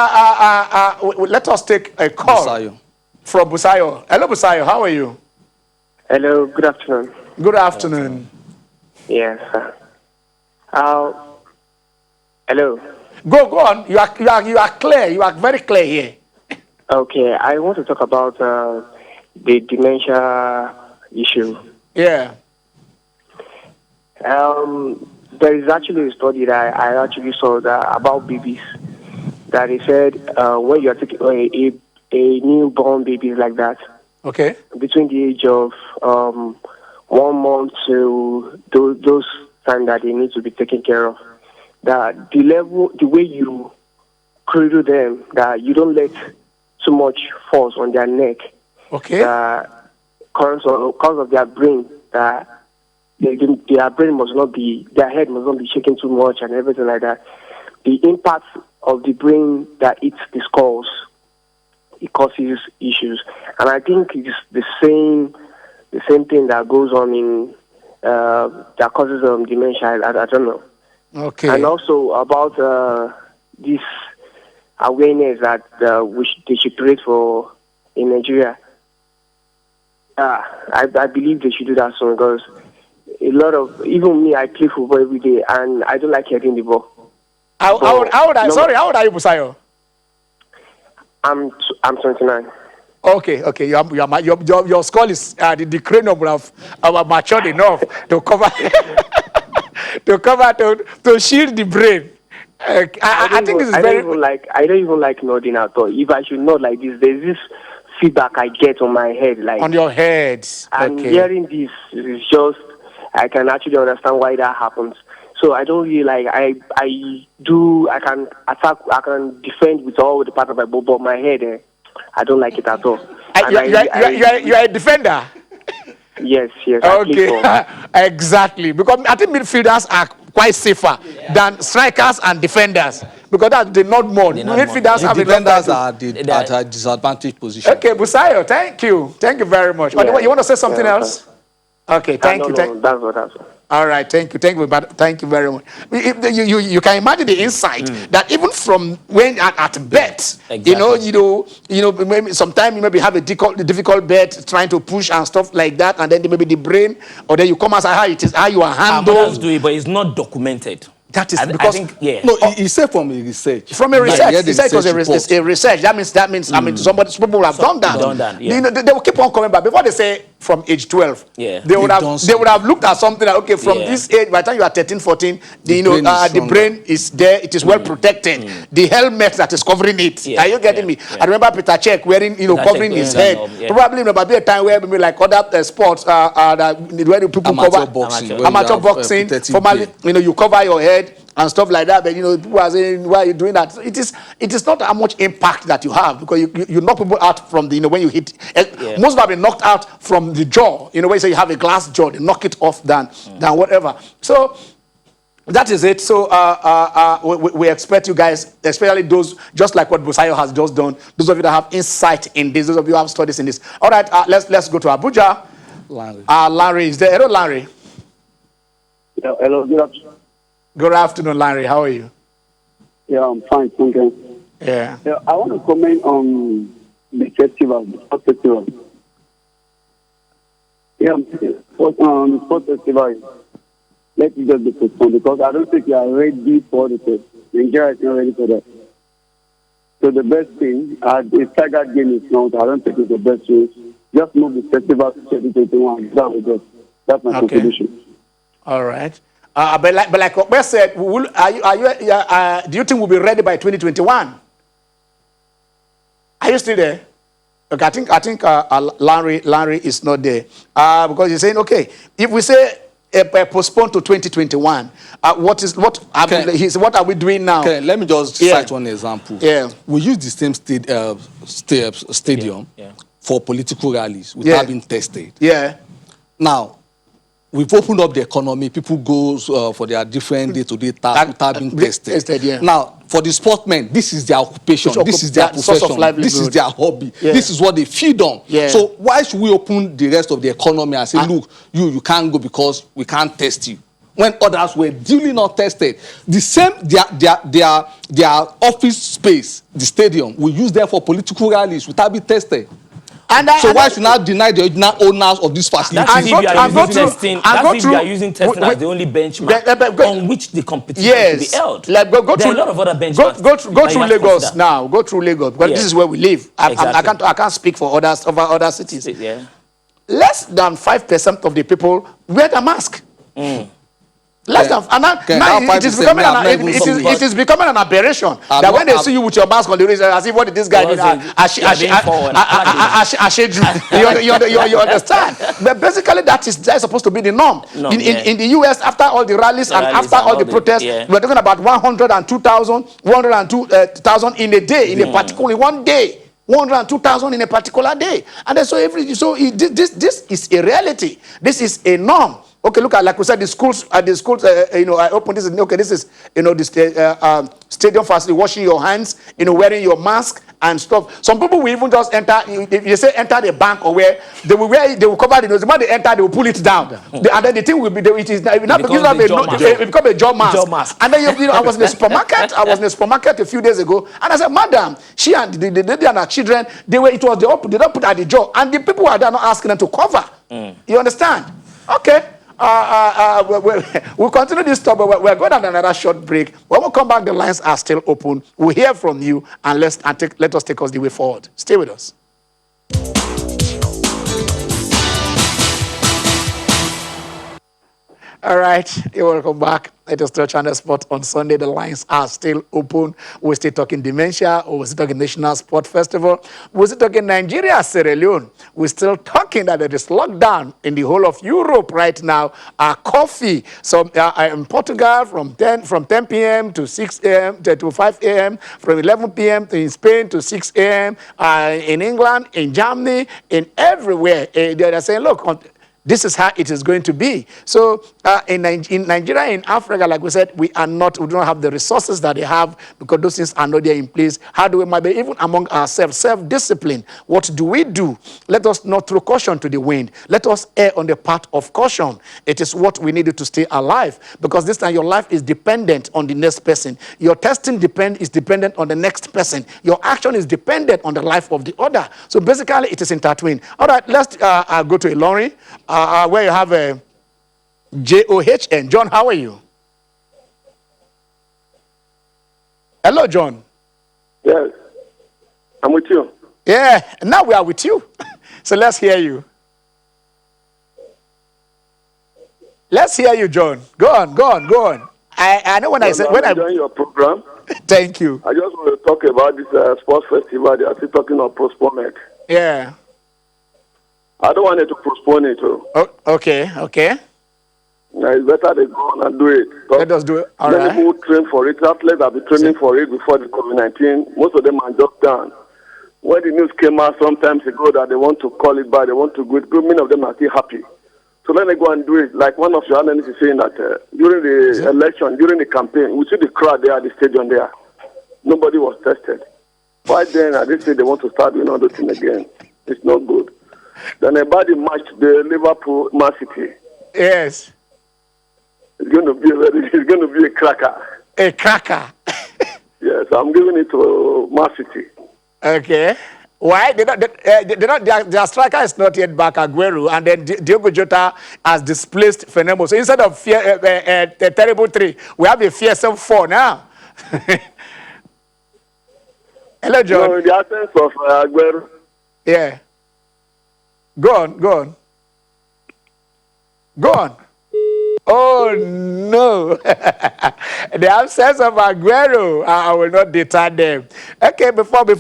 Let us take a call from Busayo. Hello, Busayo. How are you? Hello, good afternoon. Good afternoon. Yes, sir. Hello. Go on. You are clear. You are very clear here. Okay, I want to talk about the dementia issue. Yeah. There is actually a study that I actually saw that about babies that they said when you are taking a newborn baby like that, okay, between the age of 1 month to those time that they need to be taken care of, that the way you cradle them, that you don't let too much force on their neck. Okay. Because of their brain, that their brain must not be, their head must not be shaking too much and everything like that. The impact of the brain that eats the skulls, it causes issues. And I think it's the same thing that goes on in that causes dementia. I don't know. Okay. And also about this awareness that they should create for in Nigeria. I believe they should do that soon, because a lot of, even me, I play football every day and I don't like heading the ball. How old are you, Busayo? I'm 29. Okay. Your skull is the cranium will have matured enough to cover to shield the brain. I think this is very. I don't even like nodding at all. If I should nod like this, there's this feedback I get on my head, like on your head. And hearing this is just, I can actually understand why that happens. So I don't really like. I can attack. I can defend with all the part of my body, but my head, I don't like it at all. You are a defender. Yes. Okay, exactly. Because I think midfielders are quite safer than strikers and defenders, because they not more. Midfielders have defenders are at a disadvantaged position. Okay, Busayo, thank you very much. Yeah. You want to say something else? Okay, thank you. That's what. All right, thank you very much. You can imagine the insight that even from when at birth, exactly. Maybe sometimes you maybe have a difficult birth trying to push and stuff like that, and then maybe the brain, or then you come as how you are handled. Do it, but it's not documented. That is because I think, yeah. No, he said from a research. From a research, he said it was a research. That means I mean, some people have done that. Yeah. They will keep on coming back. Before they say from age 12, yeah, they would have looked at something like, okay, from this age, by the time you are 13, 14, the brain is there. It is well protected. The helmet that is covering it. Yeah. Are you getting me? Yeah. I remember Peter Cech wearing, covering his head. Probably there might be a time where maybe like other sports, where people cover amateur boxing. Formally, you cover your head and stuff like that, but people are saying, why are you doing that? It is not how much impact that you have, because you knock people out from the when you hit. Most have been knocked out from the jaw. When you say you have a glass jaw, they knock it off than whatever. So that is it. So we expect you guys, especially those, just like what Busayo has just done, those of you that have insight in this, those of you who have studies in this. All right, let's go to Abuja. Larry is there. Hello, Larry. Hello, good afternoon. Good afternoon, Larry. How are you? Yeah, I'm fine, thank you. Yeah. I want to comment on the festival, the sports festival. Yeah, the sports festival. Let me just be postponed, because I don't think we are ready for the test. Nigeria is not ready for that. So the best thing, the staggered game is not. I don't think it's the best way. Just move the festival to 2021. That's my contribution. All right. But like Okpe said, do you think we'll be ready by 2021? Are you still there? Okay, I think Larry is not there, because he's saying, okay, if we say postponed to 2021. What are we doing now? Okay, let me just cite one example. Yeah. We use the same stadium for political rallies without being tested. Yeah. Now, we've opened up the economy. People go for their different day-to-day tasks without being tested. Yeah. Now, for the sportsmen, this is their occupation. This is their profession. This is their hobby. Yeah. This is what they feed on. Yeah. So why should we open the rest of the economy and say, look, you can't go because we can't test you? When others were duly not tested. The same, their office space, the stadium, we use them for political rallies without being tested. So why should not deny the original owners of this facility? That's if you are using testing as the only benchmark on which the competition can be held. Like there are a lot of other benchmarks. Go through Lagos now. Go through Lagos. Because this is where we live. I can't speak for others over other cities. Yeah. Less than 5% of the people wear the mask. Less than, and now it is becoming an aberration that when they see you with your mask on the wrist, as if what did this guy do? You understand? But basically, that is supposed to be the norm. In the US, after all the rallies and after all the protests, we're talking about 102,000 in a day, in a particular one day. 102,000 in a particular day, and then this is a reality. This is a norm. Okay, look at, like we said, the schools. I opened this. Okay, this is the stadium facility, washing your hands, wearing your mask and stuff. Some people will even just enter. If you say enter the bank or where they will cover the nose. When they enter, they will pull it down, and then the thing will be it become a job mask. And then I was in a supermarket. A few days ago, and I said, "Madam, she and the lady and her children, they don't put at the jaw, and the people are there not asking them to cover. You understand? Okay." We'll continue this talk, but we're going on another short break. When we come back, the lines are still open. We'll hear from you, and let us take us the way forward. Stay with us. All right, you're welcome back. Let us touch on the spot on Sunday. The lines are still open. We're still talking dementia, or we're still talking National Sport Festival. We're still talking Nigeria, Sierra Leone. We're still talking that there is lockdown in the whole of Europe right now. Coffee. So in Portugal from 10 p.m. to 6 a.m. to 5 a.m. From 11 p.m. in Spain to 6 a.m. In England, in Germany, in everywhere. They're saying, look, this is how it is going to be. So in Nigeria, in Africa, like we said, we do not have the resources that they have because those things are not there in place. How do we, maybe even among ourselves, self-discipline? What do we do? Let us not throw caution to the wind. Let us err on the path of caution. It is what we needed to stay alive, because this time your life is dependent on the next person. Your testing is dependent on the next person. Your action is dependent on the life of the other. So basically, it is intertwined. All right, let's go to Ilorin. Where you have a JOHN. John, how are you? Hello, John. Yes, I'm with you. Yeah, now we are with you. So let's hear you. Let's hear you, John. Go on. I know when I said... I'm enjoying your program. Thank you. I just want to talk about this sports festival. They are still talking of postponement. Yeah. I don't want it to postpone it. Okay. It's better they go on and do it. Let us do it. All right. Many people train for it. Athletes have been training for it before the COVID-19. Most of them are just done. When the news came out some times ago that they want to call it back, they want to go it, many of them are still happy. So let them go and do it. Like one of your analysts is saying that during the election, during the campaign, we see the crowd there at the stadium there. Nobody was tested. Why then, at this stage, they want to start doing all the thing again? It's not good. Then about the match, the Liverpool Man City. Yes. It's going to be a cracker. A cracker. Yes, I'm giving it to Man City. Okay. Why? Their striker is not yet back, Aguero, and then Diogo Jota has displaced Fernando. So instead of a terrible 3, we have a fearsome 4 now. Hello, John. No, in the absence of Aguero. Yeah. Go on. Oh no! The absence of Aguero, I will not deter them. Okay, before we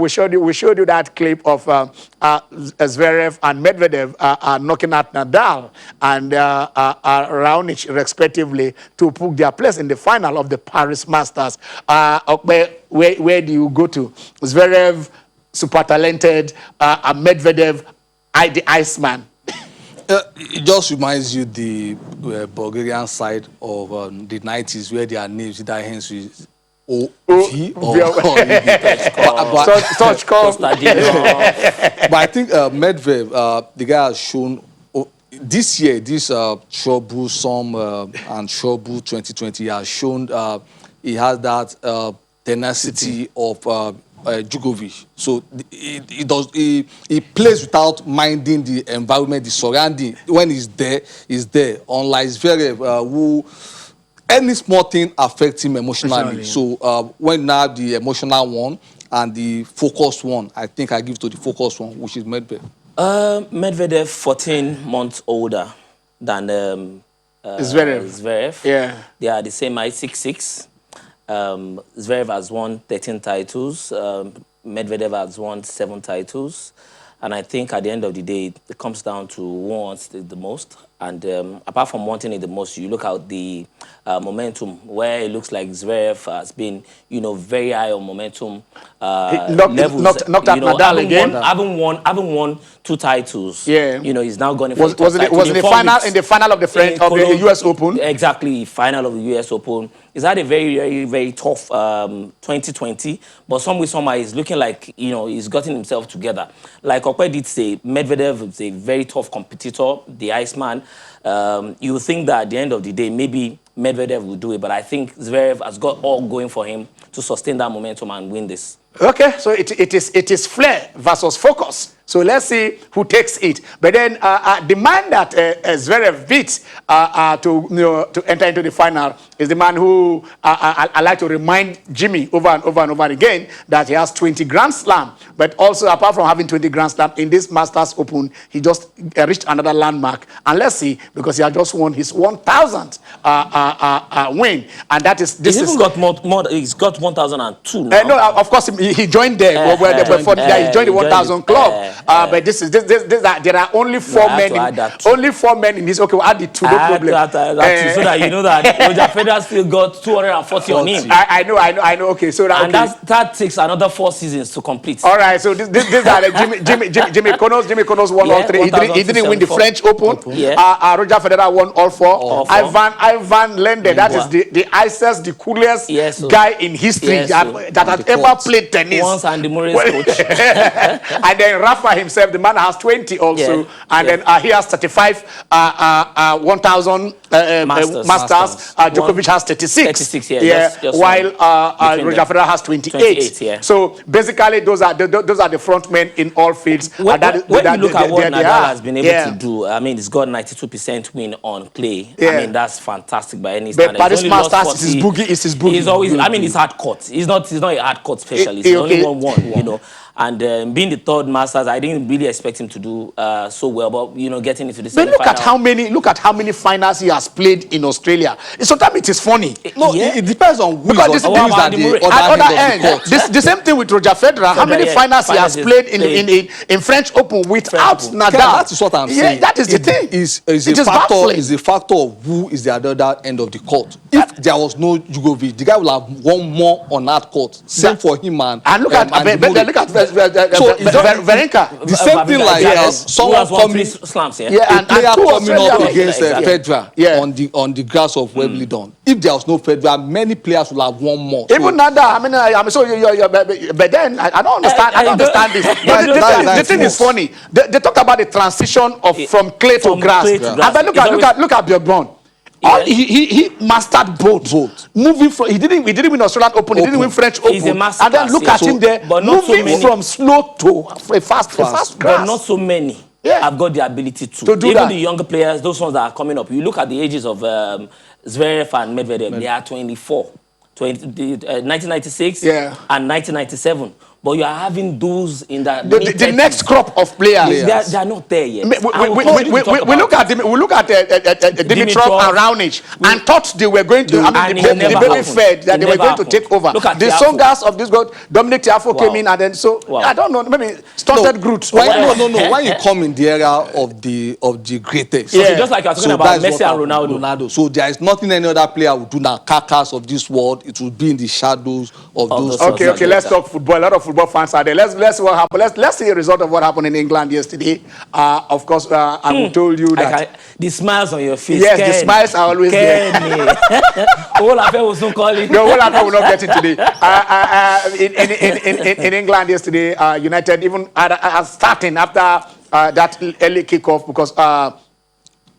showed you that clip of Zverev and Medvedev knocking out Nadal and Raonic respectively to put their place in the final of the Paris Masters. Where do you go to? Zverev, super talented, Medvedev, the Iceman. It just reminds you the Bulgarian side of the 90s where their names either ends with O-V or But I think Medvedev, the guy has shown this year, this troublesome and trouble 2020 has shown he has that tenacity of Djokovic. So he plays without minding the environment, the surrounding. When he's there, he's there. Unlike Zverev, who any small thing affects him emotionally. So when now the emotional one and the focused one, I think I give to the focused one, which is Medvedev. Medvedev, 14 months older than Zverev. Yeah. They are the same height, 6'6". Zverev has won 13 titles. Medvedev has won 7 titles. And I think at the end of the day, it comes down to who wants it the most. And apart from wanting it the most, you look at the momentum, where it looks like Zverev has been, very high on momentum levels. Knocked out Nadal again. Haven't won 2 titles. Yeah. He's now going for was in the final of the US Open. Exactly, final of the US Open. He's had a very, very, very tough 2020, but somehow he's looking like he's gotten himself together. Like Okwe did say, Medvedev is a very tough competitor, the Iceman. You think that at the end of the day, maybe Medvedev will do it, but I think Zverev has got all going for him to sustain that momentum and win this. Okay, so it is flair versus focus. So let's see who takes it. But then the man that Zverev beat to enter into the final is the man who I like to remind Jimmy over and over again that he has 20 Grand Slam. But also, apart from having 20 Grand Slam in this Masters Open, he just reached another landmark. And let's see, because he has just won his 1,000th win, and that is this. He's even got more. He's got 1,002 now. No, of course he joined there. He joined the 1,000 club. But there are only 4 men. Only 4 men in this. Okay, we'll add the 2. No problem. So that you know that Roger Federer still got 240 on him. I know. Okay, so that takes another 4 seasons to complete. All right, so these are Jimmy Connors. Jimmy Connors won all 3. He didn't win the French Open. Roger Federer won all 4. Ivan Lendl, that is the icest, the coolest guy in history that has ever played tennis. Once and the Murray's coach. And then Rafa himself, the man has 20 also, and then he has 35 1,000 Masters. Djokovic has 36. 36, just while Roger Federer has 28. So basically, those are the front men in all fields. When you look at what Nadal has been able to do, I mean, he's got 92% win on clay. I mean, that's fantastic by any standard. But Paris Masters is his boogie. He's always, I mean, it's hard court. He's not a hard court specialist. He's only won one, And being the 3rd Masters, I didn't really expect him to do so well. But getting into the semi-final. But look at how many finals he has played in Australia. Sometimes it is funny. It depends on who is on the other end. The same thing with Roger Federer. How many finals he has played in French Open without Nadal? That is what I'm saying. Yeah, that is the thing. Is a factor of who is the other end of the court. If there was no Djokovic, the guy would have won more on that court. Same for him and look at Wawrinka. The same thing like someone coming slams, a player coming up against Federer on the grass of Wembley Dawn. If there was no Federer, many players would have won more. Even Nadal. I mean, so but then I don't understand. I don't understand this. The thing is funny. They talk about the transition from clay to grass. But look at Björn Borg. He mastered both. Moving from he didn't win Australian Open. He didn't win French Open. And then look at him there, moving from slow to a fast grass. But not so many. I've got the ability to do even that. The younger players, those ones that are coming up. You look at the ages of Zverev and Medvedev. They are 24. 1996 and 1997. but you are having those in that the next crop of players. They are not there yet. We look at Dimitrov and Raonic and thought they were going to. I mean, the baby fed that they were going to take over. Look at the Songas of this god. Dominic Tiafo came in, and then I don't know, maybe started Groot. No. When you come in the era of the greatest, so just like I was talking about Messi and Ronaldo. So there is nothing any other player would do now. Carcass of this world, it will be in the shadows of those. Okay. Let's talk football. A lot of football fans are there. Let's see what happened. Let's see the result of what happened in England yesterday. Of course, I told you that the smiles on your face. Yes, the smiles are always there. All affair was not calling. No, all affair will not get it today. In England yesterday, United even starting after that early kickoff because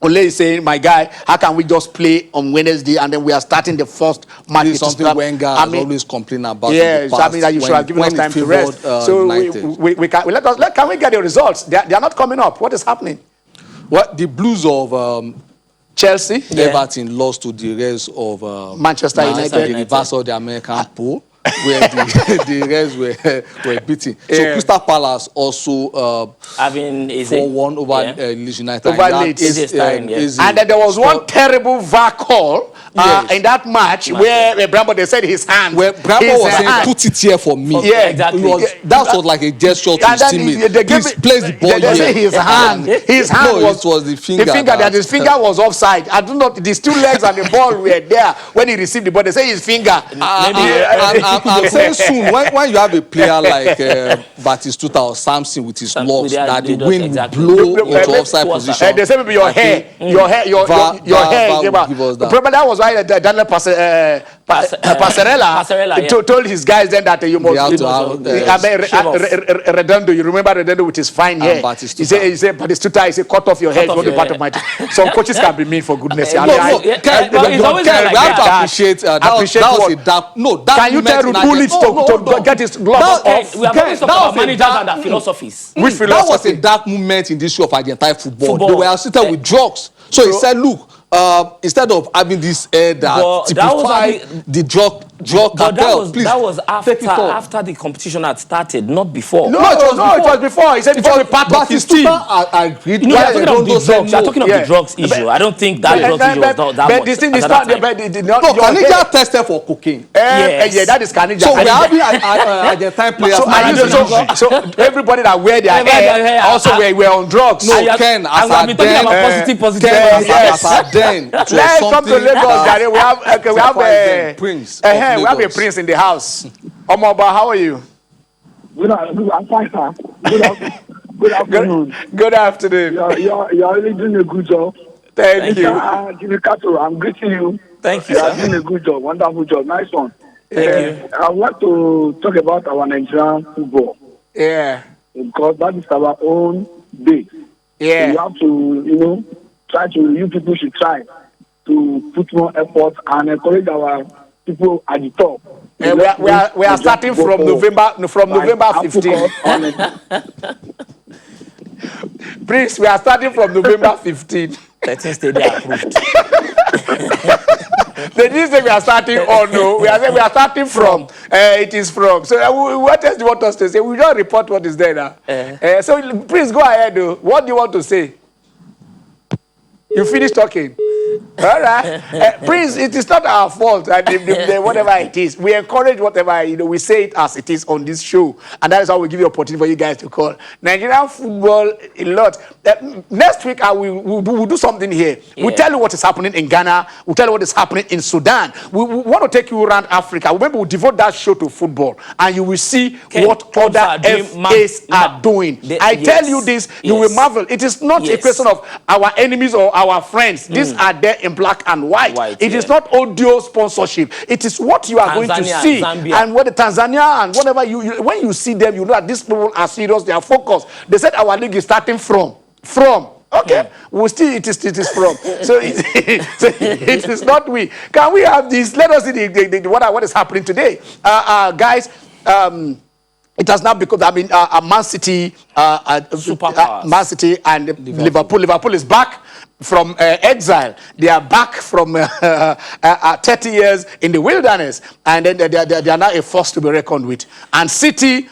Ole is saying, my guy, how can we just play on Wednesday and then we are starting the first match? This is something Wenger has always complained about. Yeah, so I mean that you should have given us time to rest. So can we get the results? They are not coming up. What is happening? Well, the Blues of Chelsea, Everton lost to the rest of Manchester United, the reverse of the American pool. Where the rest were beaten. So Crystal Palace also having 4-1 over Leeds United. Over Leeds. And then there was one terrible VAR call in that match where Brambo, they said his hand. Where Brambo was saying, put it here for me. Yeah, exactly. That was like a gesture to his teammate. Please place the ball they say his hand. His hand was the finger. The finger that his finger was offside. I do not. These two legs and the ball were there when he received the ball. They say his finger. I'm saying soon when you have a player like Batistuta or Samson with his gloves that the wind will blow into offside position. They say maybe your hair. Probably that was why Daniel Passarella told his guys then that you must Redondo. You remember Redondo with his fine hair. He said Batistuta, he said cut off your hair. It's not the part of my team. Some coaches can be mean for goodness sake. We have to appreciate that was a dark. No, that can you tell Bullet to get his gloves off? We have always talked about managers and their philosophies. Which philosophy? That was a dark moment in this show of Argentine football. They were assisted with drugs. So he said, look, instead of having this air that typified the drug cartel, please. That was after the competition had started, not before. No, it was before. He said it was part of his team. Agreed. No, you're talking of the drugs issue. I don't think that drugs issue was not that much. But this thing is not. No, Canija tested for cocaine. Yeah, that is Canija. So we are having Argentine players. So everybody that wear their hair also were on drugs. No, Ken, as I've been talking about positive. Let's come to Lagos, Gary. We have a prince. We have a prince in the house. Omoba, how are you? Good afternoon. I'm fine, sir. Good afternoon. Good afternoon. You're really doing a good job. Thank you. Jimmy Kato, I'm greeting you. Thank you, sir. You're doing a good job. Wonderful job. Nice one. Thank you. I want to talk about our Nigerian football. Yeah. Because that is our own day. Yeah. So you have to, you people should try to put more effort and encourage our people at the top. We are starting from November 15. Prince, we are starting from November 15. 13 stadium approved. They didn't say we are starting no. We are saying we are starting from. It is from. So what else do you want us to say? We don't report what is there now. So please go ahead. What do you want to say? You finish talking. All right. Prince, it is not our fault. Whatever it is, we encourage whatever, we say it as it is on this show. And that is how we give you opportunity for you guys to call. Nigerian football, a lot. Next week, we'll do something here. Yeah. We'll tell you what is happening in Ghana. We'll tell you what is happening in Sudan. We want to take you around Africa. Remember, we'll devote that show to football. And you will see what other FAs are doing. I tell you this, you will marvel. It is not a question of our enemies or our friends. These are there in black and white. It is not audio sponsorship. It is what you are going to see. Zambia. And what the Tanzania and whatever when you see them, you know that these people are serious, they are focused. They said our league is starting from. Okay, we still it is from. So it is not we. Can we have this? Let us see what is happening today, guys. It has now become, I mean, Man City, Man City and Liverpool. Liverpool is back from exile. They are back from 30 years in the wilderness, and then they are now a force to be reckoned with. And City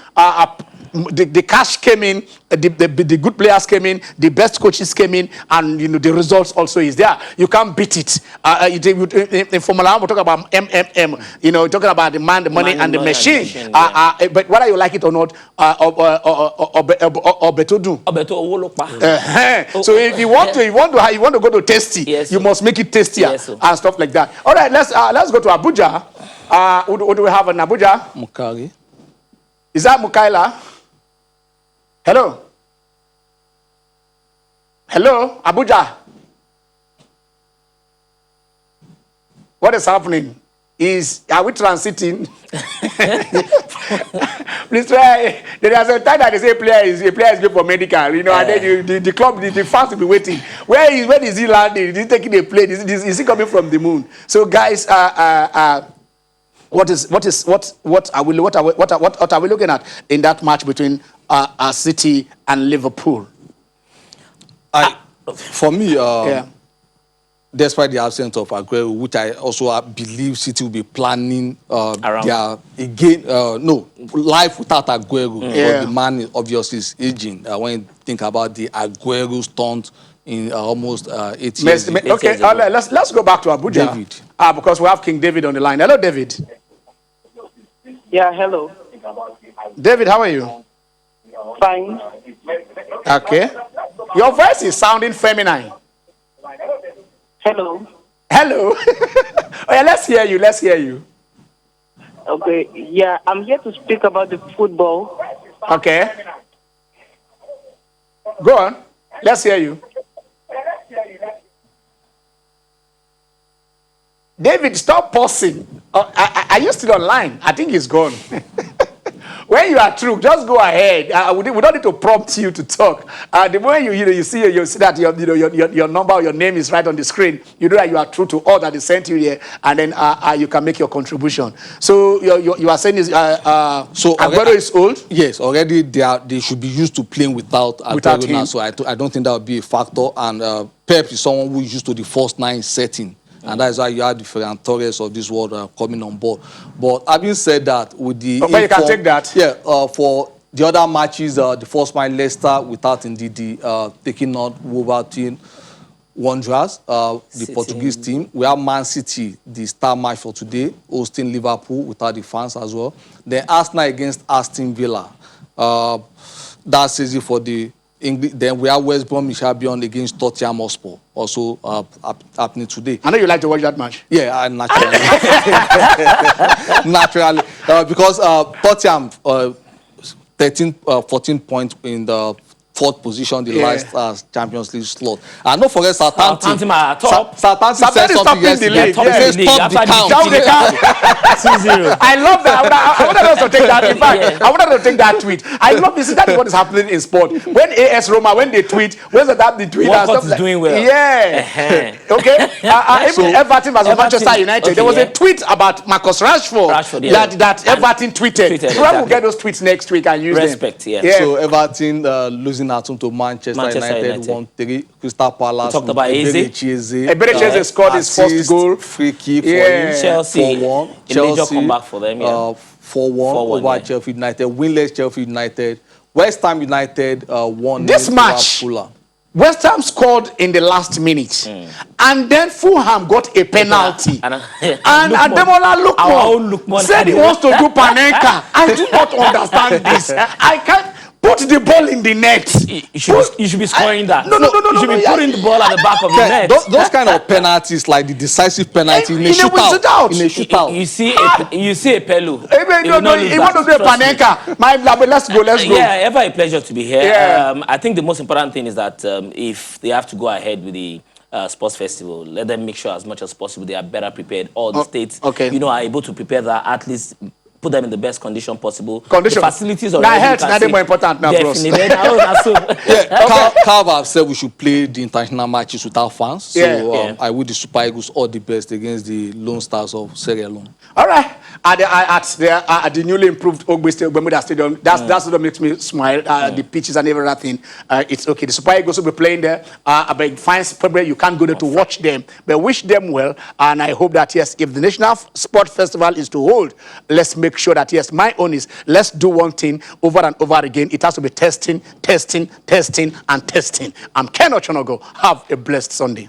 the cash came in, the good players came in, the best coaches came in, and the results also is there. You can't beat it. In Formula 1, we talk about MMM. Talking about the man, the money, and the machine. But whether you like it or not, so if you want to go to tasty, yes, you must make it tastier, yes, and stuff like that. All right, let's go to Abuja. What do we have in Abuja? Mukari. Is that Mukaila? Hello? Hello, Abuja? What is happening? Are we transiting? Please try. There is a time that they say player is good for medical, and then the club, the fans will be waiting. When is he landing? Is he taking a plane? Is he coming from the moon? So guys, what are we looking at in that match between City and Liverpool? For me, despite the absence of Aguero, which I also believe City will be planning life without Aguero. Because the man obviously is aging. When you think about the Aguero stunt in almost 8 years. Okay, let's go back to Abuja. David. Because we have King David on the line. Hello, David. Yeah, hello. David, how are you? Fine. Okay. Your voice is sounding feminine. Hello. Hello. Let's hear you. Okay, yeah, I'm here to speak about the football. Okay. Go on. Let's hear you. David, stop pausing. Are you still online? I think he's gone. When you are through, just go ahead. We don't need to prompt you to talk. The moment you see that your number or your name is right on the screen, you know that you are true to all that is sent you here, and then you can make your contribution. So you are saying is so Aguero is old? Yes, already they should be used to playing without Aguero now. So I don't think that would be a factor. And Pep is someone who is used to the first 9 setting. And that is why you have the Ferran Torres of this world coming on board. But having said that, with the... But you can take that. Yeah, for the other matches, the first match, Leicester, without indeed taking out Wolverhampton Wanderers, the Portuguese team. We have Man City, the star match for today, hosting Liverpool without the fans as well. Then Arsenal against Aston Villa. That's easy for the... Then we have West Bromwich Albion against Tottenham Hotspur, also happening today. I know you like to watch that match. Yeah, naturally. Because Tottenham 14 points in the 4th position, the last Champions League slot. And don't forget Southampton. Southampton said something yesterday. They say stop the count. 2-0. I love that. I wanted us to take that. In fact, I wanted to take that tweet. I love this. That's what is happening in sport. When AS Roma, when they tweet, where's that the tweet? What is doing well? Yeah. Okay. Even Everton versus Manchester United. There was a tweet about Marcus Rashford. That Everton tweeted. So we'll get those tweets next week and use them. Respect. So Everton losing at home to Manchester United 1-3. Crystal Palace. We talked about Eberechi scored his first goal. Free kick for him. Chelsea 4-1. A major comeback for them. 4-1 over Sheffield United. Winless Sheffield United. West Ham United won. This match, West Ham scored in the last minute, and then Fulham got a penalty. And Ademola Lookman said he wants to do Panenka. I do not understand this. I can't. Put the ball in the net. You should be scoring that. No. You should be putting the ball at the back of the net. Those kind of penalties, like the decisive penalty in a shootout. You see a Pelu. You want to do a Panenka? Let's go. Yeah, ever a pleasure to be here. Yeah. I think the most important thing is that if they have to go ahead with the sports festival, let them make sure as much as possible they are better prepared. All the states, are able to prepare that, at least put them in the best condition possible. The facilities are already more important now, bros. Carver said we should play the international matches without fans. So I wish the Super Eagles all the best against the Lone Stars of Sierra Leone. All right. At the newly improved Ogbe Stadium. That's what makes me smile. The pitches and everything. It's okay. The Super Eagles will be playing there. But fine, probably you can't go there to watch them. But wish them well. And I hope that, yes, if the National Sport Festival is to hold, let's make sure that, yes, my own is, let's do one thing over and over again. It has to be testing, testing, testing, and testing. I'm Ken Ochonogo. Have a blessed Sunday.